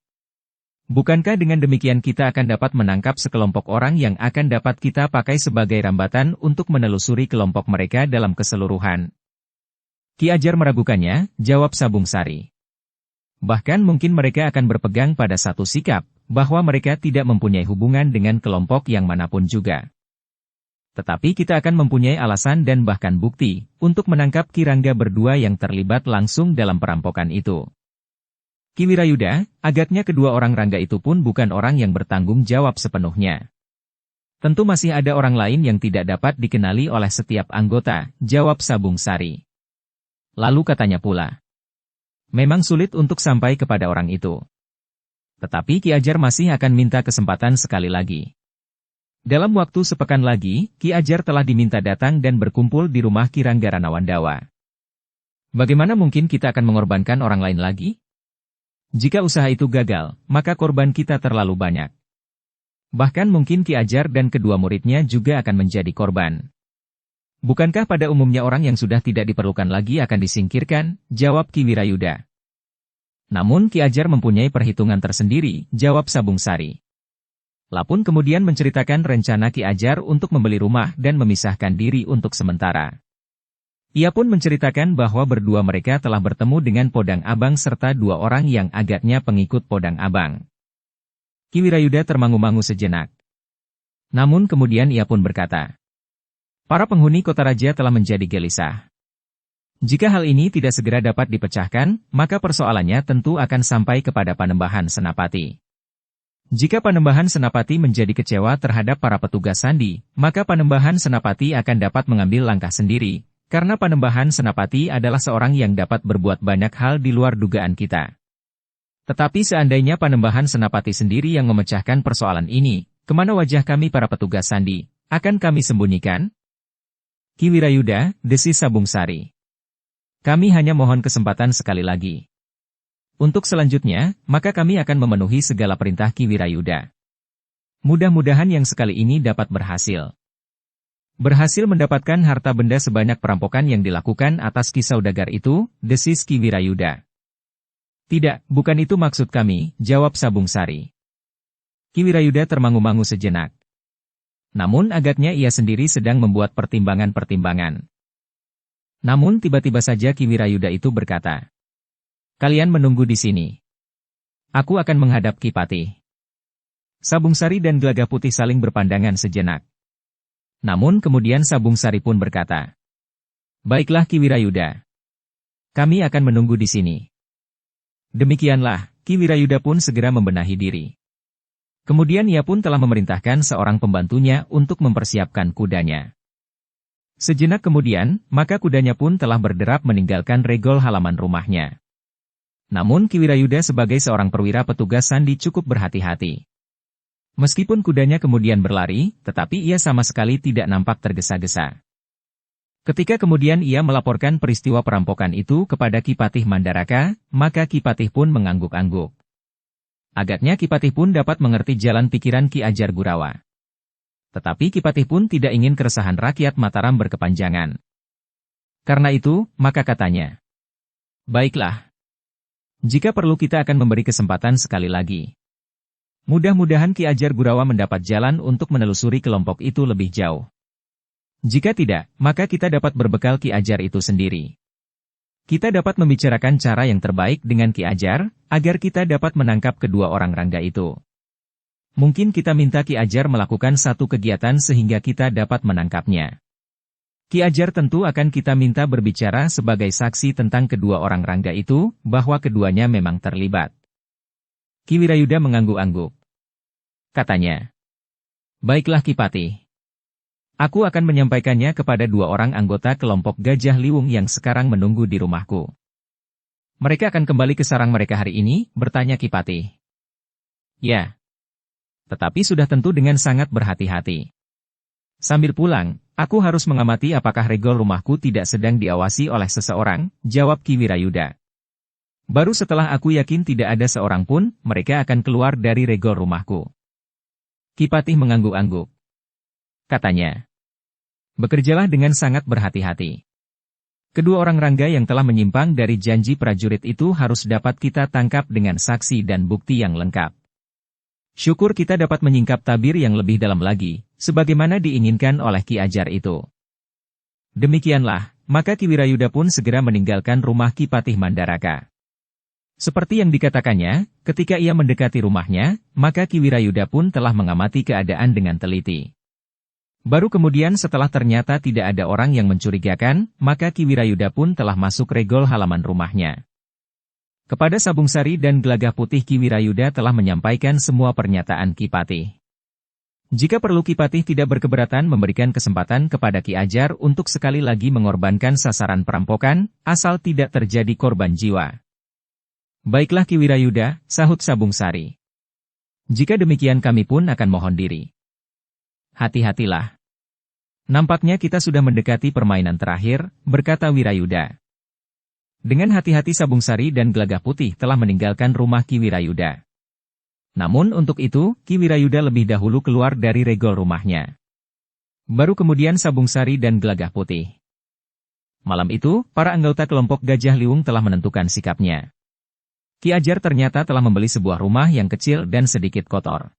Bukankah dengan demikian kita akan dapat menangkap sekelompok orang yang akan dapat kita pakai sebagai rambatan untuk menelusuri kelompok mereka dalam keseluruhan? Ki Ajar meragukannya, jawab Sabung Sari. Bahkan mungkin mereka akan berpegang pada satu sikap, bahwa mereka tidak mempunyai hubungan dengan kelompok yang manapun juga. Tetapi kita akan mempunyai alasan dan bahkan bukti, untuk menangkap Ki Rangga berdua yang terlibat langsung dalam perampokan itu. Ki Wirayuda, agaknya kedua orang Rangga itu pun bukan orang yang bertanggung jawab sepenuhnya. Tentu masih ada orang lain yang tidak dapat dikenali oleh setiap anggota, jawab Sabung Sari. Lalu katanya pula, memang sulit untuk sampai kepada orang itu. Tetapi Ki Ajar masih akan minta kesempatan sekali lagi. Dalam waktu sepekan lagi, Ki Ajar telah diminta datang dan berkumpul di rumah Ki Ranggaranawandawa. Bagaimana mungkin kita akan mengorbankan orang lain lagi? Jika usaha itu gagal, maka korban kita terlalu banyak. Bahkan mungkin Ki Ajar dan kedua muridnya juga akan menjadi korban. Bukankah pada umumnya orang yang sudah tidak diperlukan lagi akan disingkirkan? Jawab Ki Wirayuda. Namun Ki Ajar mempunyai perhitungan tersendiri, jawab Sabung Sari. Lapun kemudian menceritakan rencana Ki Ajar untuk membeli rumah dan memisahkan diri untuk sementara. Ia pun menceritakan bahwa berdua mereka telah bertemu dengan Podang Abang serta dua orang yang agaknya pengikut Podang Abang. Ki Wirayuda termangu-mangu sejenak. Namun kemudian ia pun berkata, para penghuni kota raja telah menjadi gelisah. Jika hal ini tidak segera dapat dipecahkan, maka persoalannya tentu akan sampai kepada Panembahan Senapati. Jika Panembahan Senapati menjadi kecewa terhadap para petugas sandi, maka Panembahan Senapati akan dapat mengambil langkah sendiri. Karena Panembahan Senapati adalah seorang yang dapat berbuat banyak hal di luar dugaan kita. Tetapi seandainya Panembahan Senapati sendiri yang memecahkan persoalan ini, kemana wajah kami para petugas sandi, akan kami sembunyikan? Ki Wirayuda, desis Sabung Sari. Kami hanya mohon kesempatan sekali lagi. Untuk selanjutnya, maka kami akan memenuhi segala perintah Ki Wirayuda. Mudah-mudahan yang sekali ini dapat berhasil. Berhasil mendapatkan harta benda sebanyak perampokan yang dilakukan atas Ki Saudagar itu, desis Ki Wirayuda. Tidak, bukan itu maksud kami, jawab Sabung Sari. Ki Wirayuda termangu-mangu sejenak. Namun agaknya ia sendiri sedang membuat pertimbangan-pertimbangan. Namun tiba-tiba saja Ki Wirayuda itu berkata, "Kalian menunggu di sini. Aku akan menghadap Ki Patih." Sabung Sari dan Gelagah Putih saling berpandangan sejenak. Namun kemudian Sabung Sari pun berkata, "Baiklah Ki Wirayuda. Kami akan menunggu di sini." Demikianlah, Ki Wirayuda pun segera membenahi diri. Kemudian ia pun telah memerintahkan seorang pembantunya untuk mempersiapkan kudanya. Sejenak kemudian, maka kudanya pun telah berderap meninggalkan regol halaman rumahnya. Namun Ki Wirayuda sebagai seorang perwira petugas sandi cukup berhati-hati. Meskipun kudanya kemudian berlari, tetapi ia sama sekali tidak nampak tergesa-gesa. Ketika kemudian ia melaporkan peristiwa perampokan itu kepada Ki Patih Mandaraka, maka Ki Patih pun mengangguk-angguk. Agaknya Ki Patih pun dapat mengerti jalan pikiran Ki Ajar Gurawa. Tetapi Ki Patih pun tidak ingin keresahan rakyat Mataram berkepanjangan. Karena itu, maka katanya, "Baiklah. Jika perlu kita akan memberi kesempatan sekali lagi. Mudah-mudahan Ki Ajar Gurawa mendapat jalan untuk menelusuri kelompok itu lebih jauh. Jika tidak, maka kita dapat berbekal Ki Ajar itu sendiri. Kita dapat membicarakan cara yang terbaik dengan Ki Ajar, agar kita dapat menangkap kedua orang rangga itu. Mungkin kita minta Ki Ajar melakukan satu kegiatan sehingga kita dapat menangkapnya. Ki Ajar tentu akan kita minta berbicara sebagai saksi tentang kedua orang rangga itu, bahwa keduanya memang terlibat." Ki Wirayuda mengangguk-angguk. Katanya, "Baiklah Ki Patih. Aku akan menyampaikannya kepada dua orang anggota kelompok Gajah Liwung yang sekarang menunggu di rumahku. Mereka akan kembali ke sarang mereka hari ini," bertanya Ki Patih. "Ya. Tetapi sudah tentu dengan sangat berhati-hati. Sambil pulang, aku harus mengamati apakah regol rumahku tidak sedang diawasi oleh seseorang," jawab Ki Wirayuda. "Baru setelah aku yakin tidak ada seorang pun, mereka akan keluar dari regol rumahku." Ki Patih mengangguk-angguk. Katanya, "Bekerjalah dengan sangat berhati-hati. Kedua orang rangga yang telah menyimpang dari janji prajurit itu harus dapat kita tangkap dengan saksi dan bukti yang lengkap. Syukur kita dapat menyingkap tabir yang lebih dalam lagi, sebagaimana diinginkan oleh Ki Ajar itu." Demikianlah, maka Ki Wirayuda pun segera meninggalkan rumah Ki Patih Mandaraka. Seperti yang dikatakannya, ketika ia mendekati rumahnya, maka Ki Wirayuda pun telah mengamati keadaan dengan teliti. Baru kemudian setelah ternyata tidak ada orang yang mencurigakan, maka Ki Wirayuda pun telah masuk regol halaman rumahnya. Kepada Sabung Sari dan Gelagah Putih Ki Wirayuda telah menyampaikan semua pernyataan Ki Patih. Jika perlu Ki Patih tidak berkeberatan memberikan kesempatan kepada Ki Ajar untuk sekali lagi mengorbankan sasaran perampokan, asal tidak terjadi korban jiwa. "Baiklah Ki Wirayuda," sahut Sabung Sari. "Jika demikian kami pun akan mohon diri. Hati-hatilah. Nampaknya kita sudah mendekati permainan terakhir," berkata Wirayuda. Dengan hati-hati Sabung Sari dan Gelagah Putih telah meninggalkan rumah Ki Wirayuda. Namun untuk itu, Ki Wirayuda lebih dahulu keluar dari regol rumahnya. Baru kemudian Sabung Sari dan Gelagah Putih. Malam itu, para anggota kelompok Gajah Liwung telah menentukan sikapnya. Ki Ajar ternyata telah membeli sebuah rumah yang kecil dan sedikit kotor.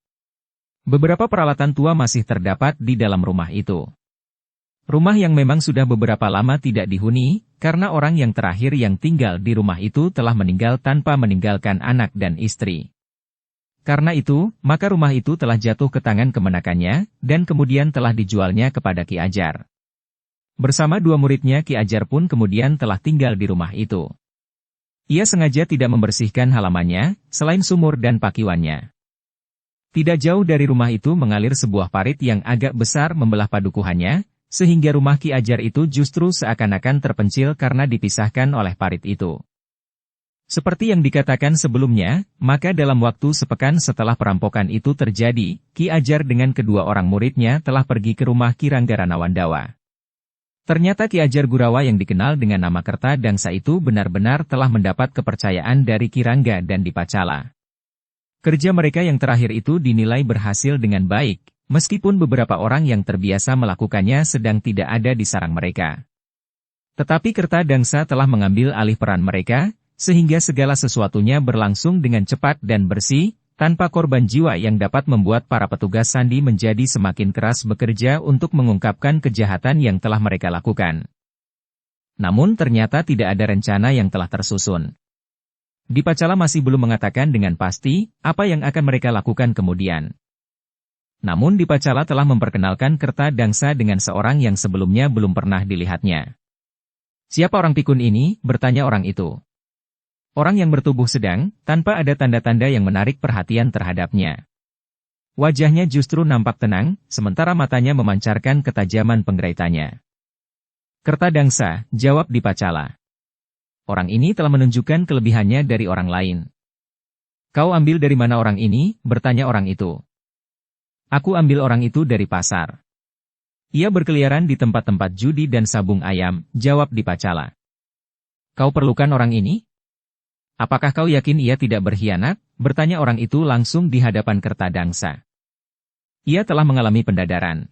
Beberapa peralatan tua masih terdapat di dalam rumah itu. Rumah yang memang sudah beberapa lama tidak dihuni, karena orang yang terakhir yang tinggal di rumah itu telah meninggal tanpa meninggalkan anak dan istri. Karena itu, maka rumah itu telah jatuh ke tangan kemenakannya, dan kemudian telah dijualnya kepada Ki Ajar. Bersama dua muridnya Ki Ajar pun kemudian telah tinggal di rumah itu. Ia sengaja tidak membersihkan halamannya, selain sumur dan pakiwannya. Tidak jauh dari rumah itu mengalir sebuah parit yang agak besar membelah padukuhannya, sehingga rumah Ki Ajar itu justru seakan-akan terpencil karena dipisahkan oleh parit itu. Seperti yang dikatakan sebelumnya, maka dalam waktu sepekan setelah perampokan itu terjadi, Ki Ajar dengan kedua orang muridnya telah pergi ke rumah Ki Ranggana Wandawa. Ternyata Ki Ajar Gurawa yang dikenal dengan nama Kerta Dangsa itu benar-benar telah mendapat kepercayaan dari Ki Rangga dan Dipacala. Kerja mereka yang terakhir itu dinilai berhasil dengan baik, meskipun beberapa orang yang terbiasa melakukannya sedang tidak ada di sarang mereka. Tetapi Kertadangsa telah mengambil alih peran mereka, sehingga segala sesuatunya berlangsung dengan cepat dan bersih, tanpa korban jiwa yang dapat membuat para petugas sandi menjadi semakin keras bekerja untuk mengungkapkan kejahatan yang telah mereka lakukan. Namun ternyata tidak ada rencana yang telah tersusun. Dipacala masih belum mengatakan dengan pasti apa yang akan mereka lakukan kemudian. Namun Dipacala telah memperkenalkan Kertadangsa dengan seorang yang sebelumnya belum pernah dilihatnya. "Siapa orang pikun ini?" bertanya orang itu. Orang yang bertubuh sedang, tanpa ada tanda-tanda yang menarik perhatian terhadapnya. Wajahnya justru nampak tenang, sementara matanya memancarkan ketajaman penggeraitanya. "Kertadangsa," jawab Dipacala. "Orang ini telah menunjukkan kelebihannya dari orang lain." "Kau ambil dari mana orang ini?" bertanya orang itu. "Aku ambil orang itu dari pasar. Ia berkeliaran di tempat-tempat judi dan sabung ayam," jawab Dipacala. "Kau perlukan orang ini? Apakah kau yakin ia tidak berkhianat?" bertanya orang itu langsung di hadapan Kertadangsa. "Ia telah mengalami pendadaran.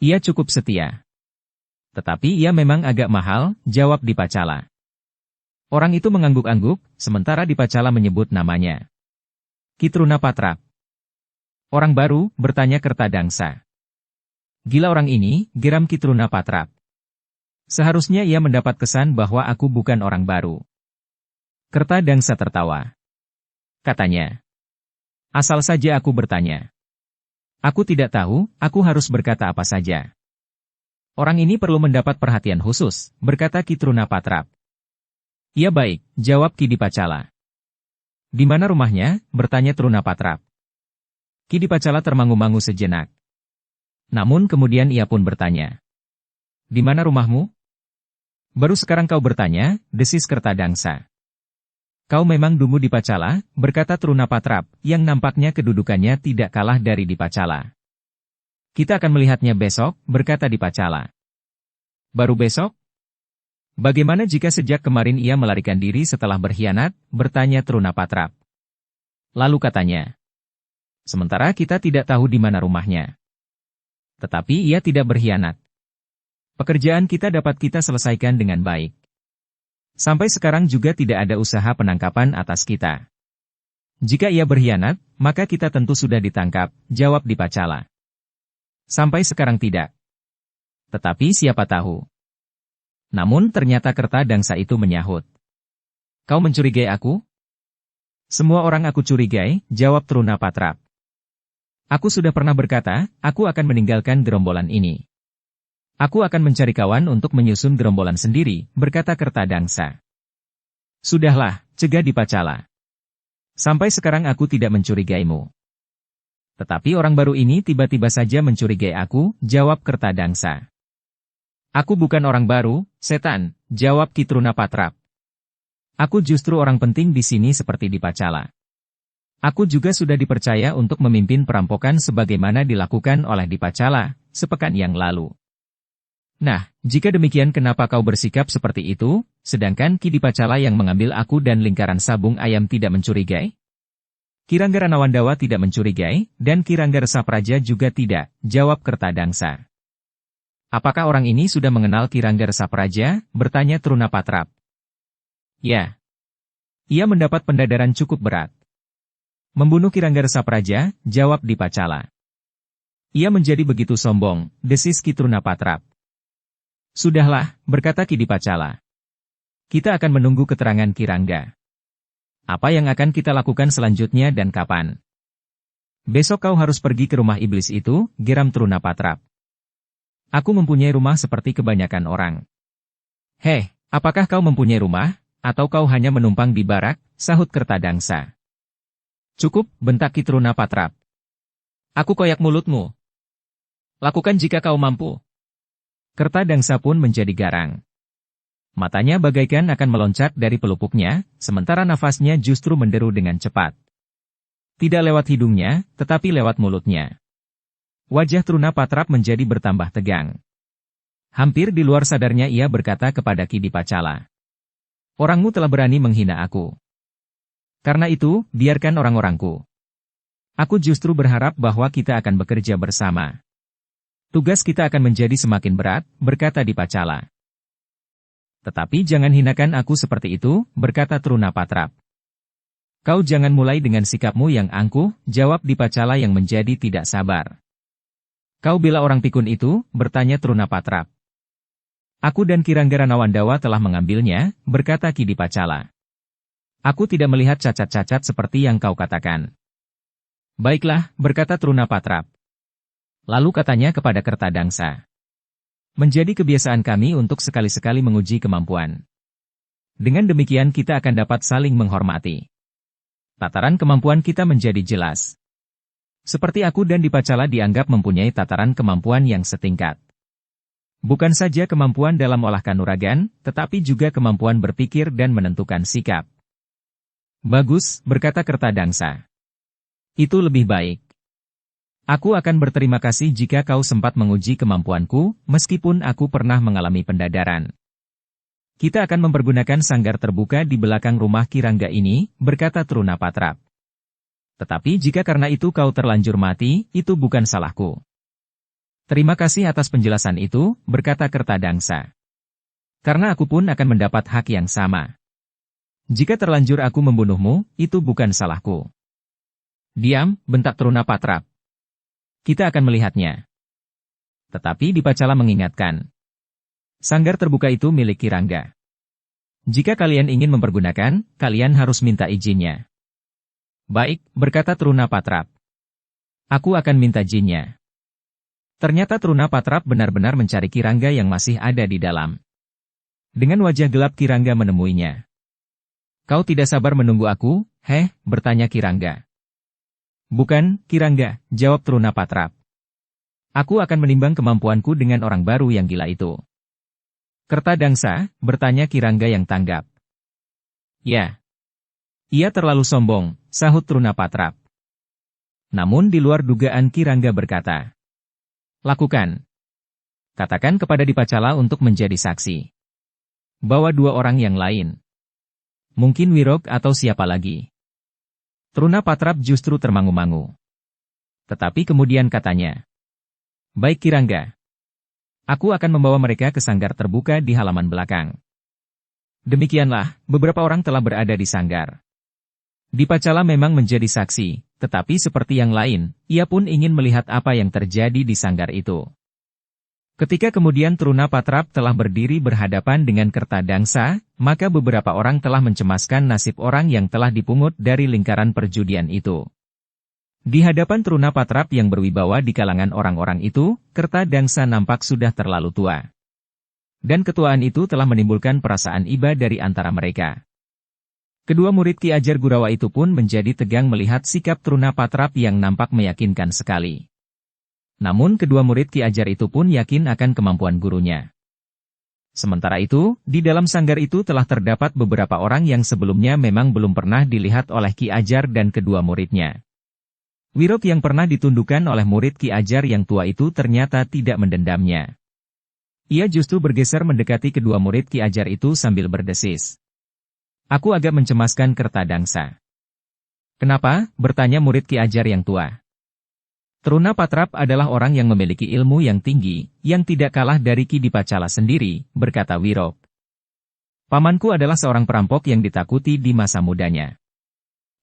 Ia cukup setia. Tetapi ia memang agak mahal," jawab Dipacala. Orang itu mengangguk-angguk, sementara Dipacala menyebut namanya. "Kitrunapatrap." "Orang baru?" bertanya Kertadangsa. "Gila orang ini," geram Kitrunapatrap. "Seharusnya ia mendapat kesan bahwa aku bukan orang baru." Kertadangsa tertawa. Katanya, "Asal saja aku bertanya. Aku tidak tahu, aku harus berkata apa saja." "Orang ini perlu mendapat perhatian khusus," berkata Kitrunapatrap. "Iya baik," jawab Ki Dipacala. "Di mana rumahnya?" bertanya Trunapatrap. Ki Dipacala termangu-mangu sejenak. Namun kemudian ia pun bertanya, "Di mana rumahmu?" "Baru sekarang kau bertanya," desis Kertadangsa. "Kau memang Dumu Dipacala," berkata Trunapatrap, yang nampaknya kedudukannya tidak kalah dari Dipacala. "Kita akan melihatnya besok," berkata Dipacala. "Baru besok? Bagaimana jika sejak kemarin ia melarikan diri setelah berkhianat?" bertanya Trunapatrap. Lalu katanya, "Sementara kita tidak tahu di mana rumahnya. Tetapi ia tidak berkhianat. Pekerjaan kita dapat kita selesaikan dengan baik. Sampai sekarang juga tidak ada usaha penangkapan atas kita. Jika ia berkhianat, maka kita tentu sudah ditangkap," jawab Dipacala. "Sampai sekarang tidak. Tetapi siapa tahu." Namun ternyata Kertadangsa itu menyahut. "Kau mencurigai aku?" "Semua orang aku curigai," jawab Trunapatrap. "Aku sudah pernah berkata, aku akan meninggalkan gerombolan ini. Aku akan mencari kawan untuk menyusun gerombolan sendiri," berkata Kertadangsa. "Sudahlah," cegah Dipacala. "Sampai sekarang aku tidak mencurigaimu. Tetapi orang baru ini tiba-tiba saja mencurigai aku," jawab Kertadangsa. "Aku bukan orang baru, setan," jawab Ki Trunapatrap. "Aku justru orang penting di sini seperti Dipacala. Aku juga sudah dipercaya untuk memimpin perampokan sebagaimana dilakukan oleh Dipacala sepekan yang lalu. Nah, jika demikian kenapa kau bersikap seperti itu, sedangkan Ki Dipacala yang mengambil aku dan lingkaran sabung ayam tidak mencurigai? Kiranggara Nawandawa tidak mencurigai, dan Kiranggara Sapraja juga tidak," jawab Kertadangsa. "Apakah orang ini sudah mengenal Kiranggara Sapraja?" bertanya Trunapatrap. "Ya. Ia mendapat pendadaran cukup berat." "Membunuh Kiranggara Sapraja," jawab Dipacala. "Ia menjadi begitu sombong," desis Ki Trunapatrap. "Sudahlah," berkata Ki Dipacala. "Kita akan menunggu keterangan Kirangga. Apa yang akan kita lakukan selanjutnya dan kapan?" "Besok kau harus pergi ke rumah iblis itu," geram Trunapatrap. "Aku mempunyai rumah seperti kebanyakan orang." "Heh, apakah kau mempunyai rumah, atau kau hanya menumpang di barak?" sahut Kertadangsa. "Cukup," bentak Ki Trunapatrap. "Aku koyak mulutmu. Lakukan jika kau mampu." Kertadangsa pun menjadi garang. Matanya bagaikan akan meloncat dari pelupuknya, sementara nafasnya justru menderu dengan cepat. Tidak lewat hidungnya, tetapi lewat mulutnya. Wajah Trunapatrap menjadi bertambah tegang. Hampir di luar sadarnya ia berkata kepada Ki Dipacala, "Orangmu telah berani menghina aku. Karena itu, biarkan orang-orangku." Aku justru berharap bahwa kita akan bekerja bersama. Tugas kita akan menjadi semakin berat, berkata Dipacala. Tetapi jangan hinakan aku seperti itu, berkata Trunapatrap. Kau jangan mulai dengan sikapmu yang angkuh, jawab Dipacala yang menjadi tidak sabar. Kau bela orang pikun itu, bertanya Trunapatrap. Aku dan Kiranggara Nawandawa telah mengambilnya, berkata Ki Dipacala. Aku tidak melihat cacat-cacat seperti yang kau katakan. Baiklah, berkata Trunapatrap. Lalu katanya kepada Kertadangsa. Menjadi kebiasaan kami untuk sekali-sekali menguji kemampuan. Dengan demikian kita akan dapat saling menghormati. Tataran kemampuan kita menjadi jelas. Seperti aku dan Dipacala dianggap mempunyai tataran kemampuan yang setingkat. Bukan saja kemampuan dalam olah kanuragan, tetapi juga kemampuan berpikir dan menentukan sikap. Bagus, berkata Kertadangsa. Itu lebih baik. Aku akan berterima kasih jika kau sempat menguji kemampuanku, meskipun aku pernah mengalami pendadaran. Kita akan mempergunakan sanggar terbuka di belakang rumah Kirangga ini, berkata Trunapatrap. Tetapi jika karena itu kau terlanjur mati, itu bukan salahku. Terima kasih atas penjelasan itu, berkata Kertadangsa. Karena aku pun akan mendapat hak yang sama. Jika terlanjur aku membunuhmu, itu bukan salahku. Diam, bentak Trunapatrap. Kita akan melihatnya. Tetapi Dipacala mengingatkan. Sanggar terbuka itu milik Kirangga. Jika kalian ingin mempergunakan, kalian harus minta izinnya. Baik, berkata Trunapatrap. Aku akan minta izinnya. Ternyata Trunapatrap benar-benar mencari Kirangga yang masih ada di dalam. Dengan wajah gelap Kirangga menemuinya. Kau tidak sabar menunggu aku, bertanya Kirangga. Bukan, Kirangga, jawab Trunapatrap. Aku akan menimbang kemampuanku dengan orang baru yang gila itu. Kertadangsa, bertanya Kirangga yang tanggap. Ya. Ia terlalu sombong, sahut Trunapatrap. Namun di luar dugaan Kirangga berkata. Lakukan. Katakan kepada Dipacala untuk menjadi saksi. Bawa 2 orang yang lain. Mungkin Wirok atau siapa lagi. Trunapatrap justru termangu-mangu. Tetapi kemudian katanya. Baik Kirangga. Aku akan membawa mereka ke sanggar terbuka di halaman belakang. Demikianlah, beberapa orang telah berada di sanggar. Dipacala memang menjadi saksi, tetapi seperti yang lain, ia pun ingin melihat apa yang terjadi di sanggar itu. Ketika kemudian Trunapatrap telah berdiri berhadapan dengan Kertadangsa, maka beberapa orang telah mencemaskan nasib orang yang telah dipungut dari lingkaran perjudian itu. Di hadapan Trunapatrap yang berwibawa di kalangan orang-orang itu, Kertadangsa nampak sudah terlalu tua. Dan ketuaan itu telah menimbulkan perasaan iba dari antara mereka. Kedua murid Ki Ajar Gurawa itu pun menjadi tegang melihat sikap Trunapatrap yang nampak meyakinkan sekali. Namun kedua murid Ki Ajar itu pun yakin akan kemampuan gurunya. Sementara itu, di dalam sanggar itu telah terdapat beberapa orang yang sebelumnya memang belum pernah dilihat oleh Ki Ajar dan kedua muridnya. Wirok yang pernah ditundukkan oleh murid Ki Ajar yang tua itu ternyata tidak mendendamnya. Ia justru bergeser mendekati kedua murid Ki Ajar itu sambil berdesis. Aku agak mencemaskan Kertadangsa. Kenapa? Bertanya murid Ki Ajar yang tua. Trunapatrap adalah orang yang memiliki ilmu yang tinggi, yang tidak kalah dari Ki Dipacala sendiri, berkata Wirok. Pamanku adalah seorang perampok yang ditakuti di masa mudanya.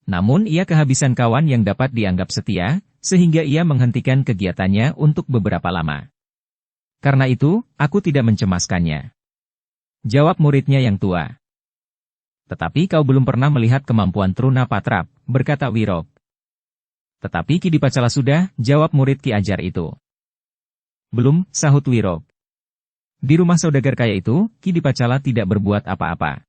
Namun ia kehabisan kawan yang dapat dianggap setia, sehingga ia menghentikan kegiatannya untuk beberapa lama. Karena itu, aku tidak mencemaskannya. Jawab muridnya yang tua. Tetapi kau belum pernah melihat kemampuan Trunapatrap, berkata Wirok. Tetapi Ki Dipacala sudah, jawab murid Ki Ajar itu. Belum, sahut Wirok. Di rumah saudagar kaya itu, Ki Dipacala tidak berbuat apa-apa.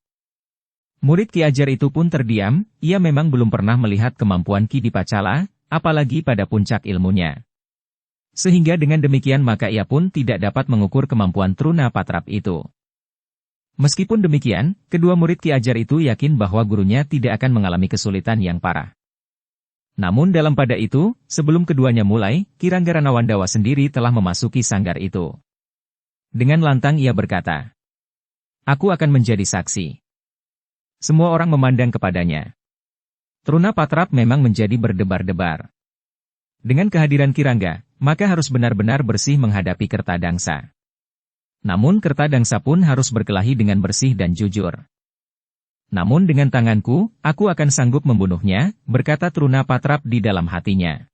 Murid Ki Ajar itu pun terdiam, ia memang belum pernah melihat kemampuan Ki Dipacala, apalagi pada puncak ilmunya. Sehingga dengan demikian maka ia pun tidak dapat mengukur kemampuan Trunapatrap itu. Meskipun demikian, kedua murid Ki Ajar itu yakin bahwa gurunya tidak akan mengalami kesulitan yang parah. Namun dalam pada itu, sebelum keduanya mulai, Kiranggara Nawandawa sendiri telah memasuki sanggar itu. Dengan lantang ia berkata, aku akan menjadi saksi. Semua orang memandang kepadanya. Trunapatrap memang menjadi berdebar-debar. Dengan kehadiran Kirangga, maka harus benar-benar bersih menghadapi Kertadangsa. Namun Kertadangsa pun harus berkelahi dengan bersih dan jujur. Namun dengan tanganku, aku akan sanggup membunuhnya, berkata Trunapatrap di dalam hatinya.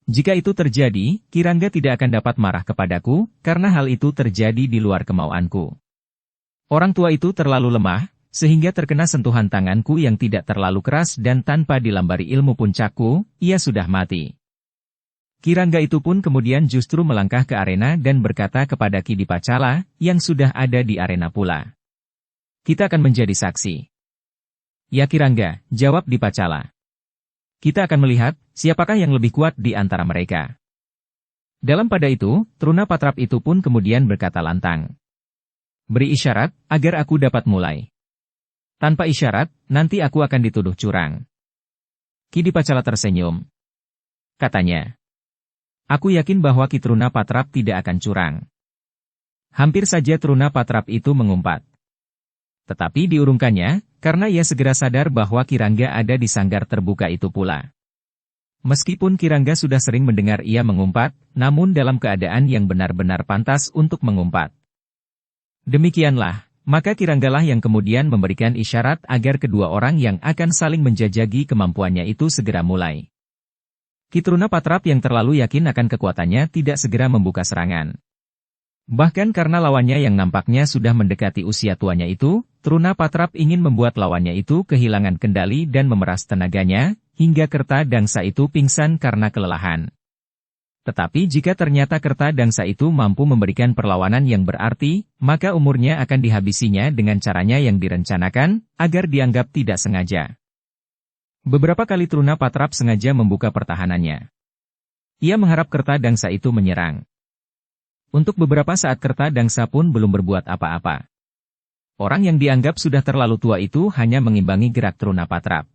Jika itu terjadi, Kirangga tidak akan dapat marah kepadaku, karena hal itu terjadi di luar kemauanku. Orang tua itu terlalu lemah, sehingga terkena sentuhan tanganku yang tidak terlalu keras dan tanpa dilambari ilmu puncakku, ia sudah mati. Kirangga itu pun kemudian justru melangkah ke arena dan berkata kepada Ki Dipacala, yang sudah ada di arena pula. Kita akan menjadi saksi. Ya Kirangga, jawab Dipacala. Kita akan melihat, siapakah yang lebih kuat di antara mereka. Dalam pada itu, Trunapatrap itu pun kemudian berkata lantang. Beri isyarat, agar aku dapat mulai. Tanpa isyarat, nanti aku akan dituduh curang. Ki Dipacala tersenyum. Katanya. Aku yakin bahwa Ki Trunapatrap tidak akan curang. Hampir saja Trunapatrap itu mengumpat. Tetapi diurungkannya, karena ia segera sadar bahwa Kirangga ada di sanggar terbuka itu pula. Meskipun Kirangga sudah sering mendengar ia mengumpat, namun dalam keadaan yang benar-benar pantas untuk mengumpat. Demikianlah, maka Kiranggalah yang kemudian memberikan isyarat agar kedua orang yang akan saling menjajagi kemampuannya itu segera mulai. Ki Trunapatrap yang terlalu yakin akan kekuatannya tidak segera membuka serangan. Bahkan karena lawannya yang nampaknya sudah mendekati usia tuanya itu, Trunapatrap ingin membuat lawannya itu kehilangan kendali dan memeras tenaganya, hingga Kertadangsa itu pingsan karena kelelahan. Tetapi jika ternyata Kertadangsa itu mampu memberikan perlawanan yang berarti, maka umurnya akan dihabisinya dengan caranya yang direncanakan, agar dianggap tidak sengaja. Beberapa kali Trunapatrap sengaja membuka pertahanannya. Ia mengharap Kertadangsa itu menyerang. Untuk beberapa saat Kertadangsa pun belum berbuat apa-apa. Orang yang dianggap sudah terlalu tua itu hanya mengimbangi gerak Trunapatrap.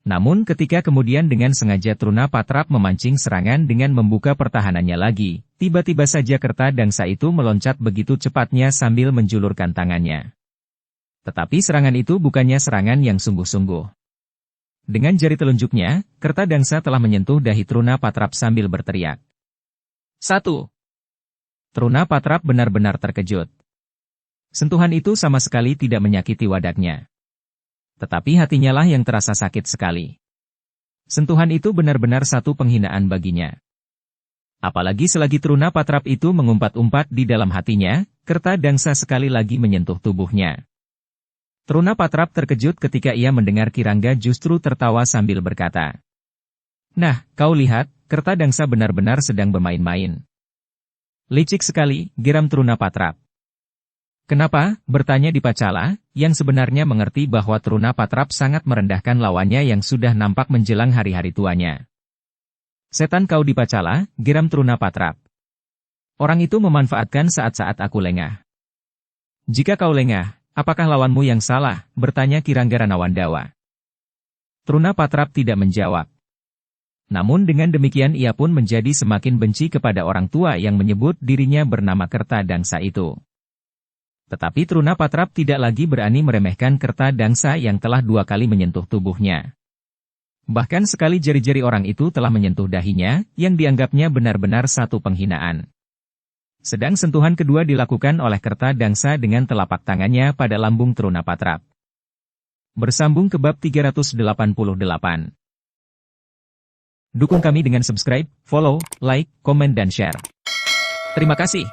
Namun ketika kemudian dengan sengaja Trunapatrap memancing serangan dengan membuka pertahanannya lagi, tiba-tiba saja Kertadangsa itu meloncat begitu cepatnya sambil menjulurkan tangannya. Tetapi serangan itu bukannya serangan yang sungguh-sungguh. Dengan jari telunjuknya, Kertadangsa telah menyentuh dahi Trunapatrap sambil berteriak. 1. Trunapatrap benar-benar terkejut. Sentuhan itu sama sekali tidak menyakiti wadaknya. Tetapi hatinya lah yang terasa sakit sekali. Sentuhan itu benar-benar satu penghinaan baginya. Apalagi selagi Trunapatrap itu mengumpat-umpat di dalam hatinya, Kertadangsa sekali lagi menyentuh tubuhnya. Trunapatrap terkejut ketika ia mendengar Kirangga justru tertawa sambil berkata, "Nah, kau lihat, Kertadangsa benar-benar sedang bermain-main." "Licik sekali," geram Trunapatrap. "Kenapa?" bertanya Dipacala, yang sebenarnya mengerti bahwa Trunapatrap sangat merendahkan lawannya yang sudah nampak menjelang hari-hari tuanya. "Setan kau Dipacala," geram Trunapatrap. "Orang itu memanfaatkan saat-saat aku lengah." "Jika kau lengah, apakah lawanmu yang salah?" bertanya Kirangga Ranawandawa. Trunapatrap tidak menjawab. Namun dengan demikian ia pun menjadi semakin benci kepada orang tua yang menyebut dirinya bernama Kertadangsa itu. Tetapi Trunapatrap tidak lagi berani meremehkan Kertadangsa yang telah 2 kali menyentuh tubuhnya. Bahkan sekali jari-jari orang itu telah menyentuh dahinya, yang dianggapnya benar-benar satu penghinaan. Sedang sentuhan kedua dilakukan oleh Kertadangsa dengan telapak tangannya pada lambung Trunapatrap. Bersambung ke bab 388. Dukung kami dengan subscribe, follow, like, komen dan share. Terima kasih.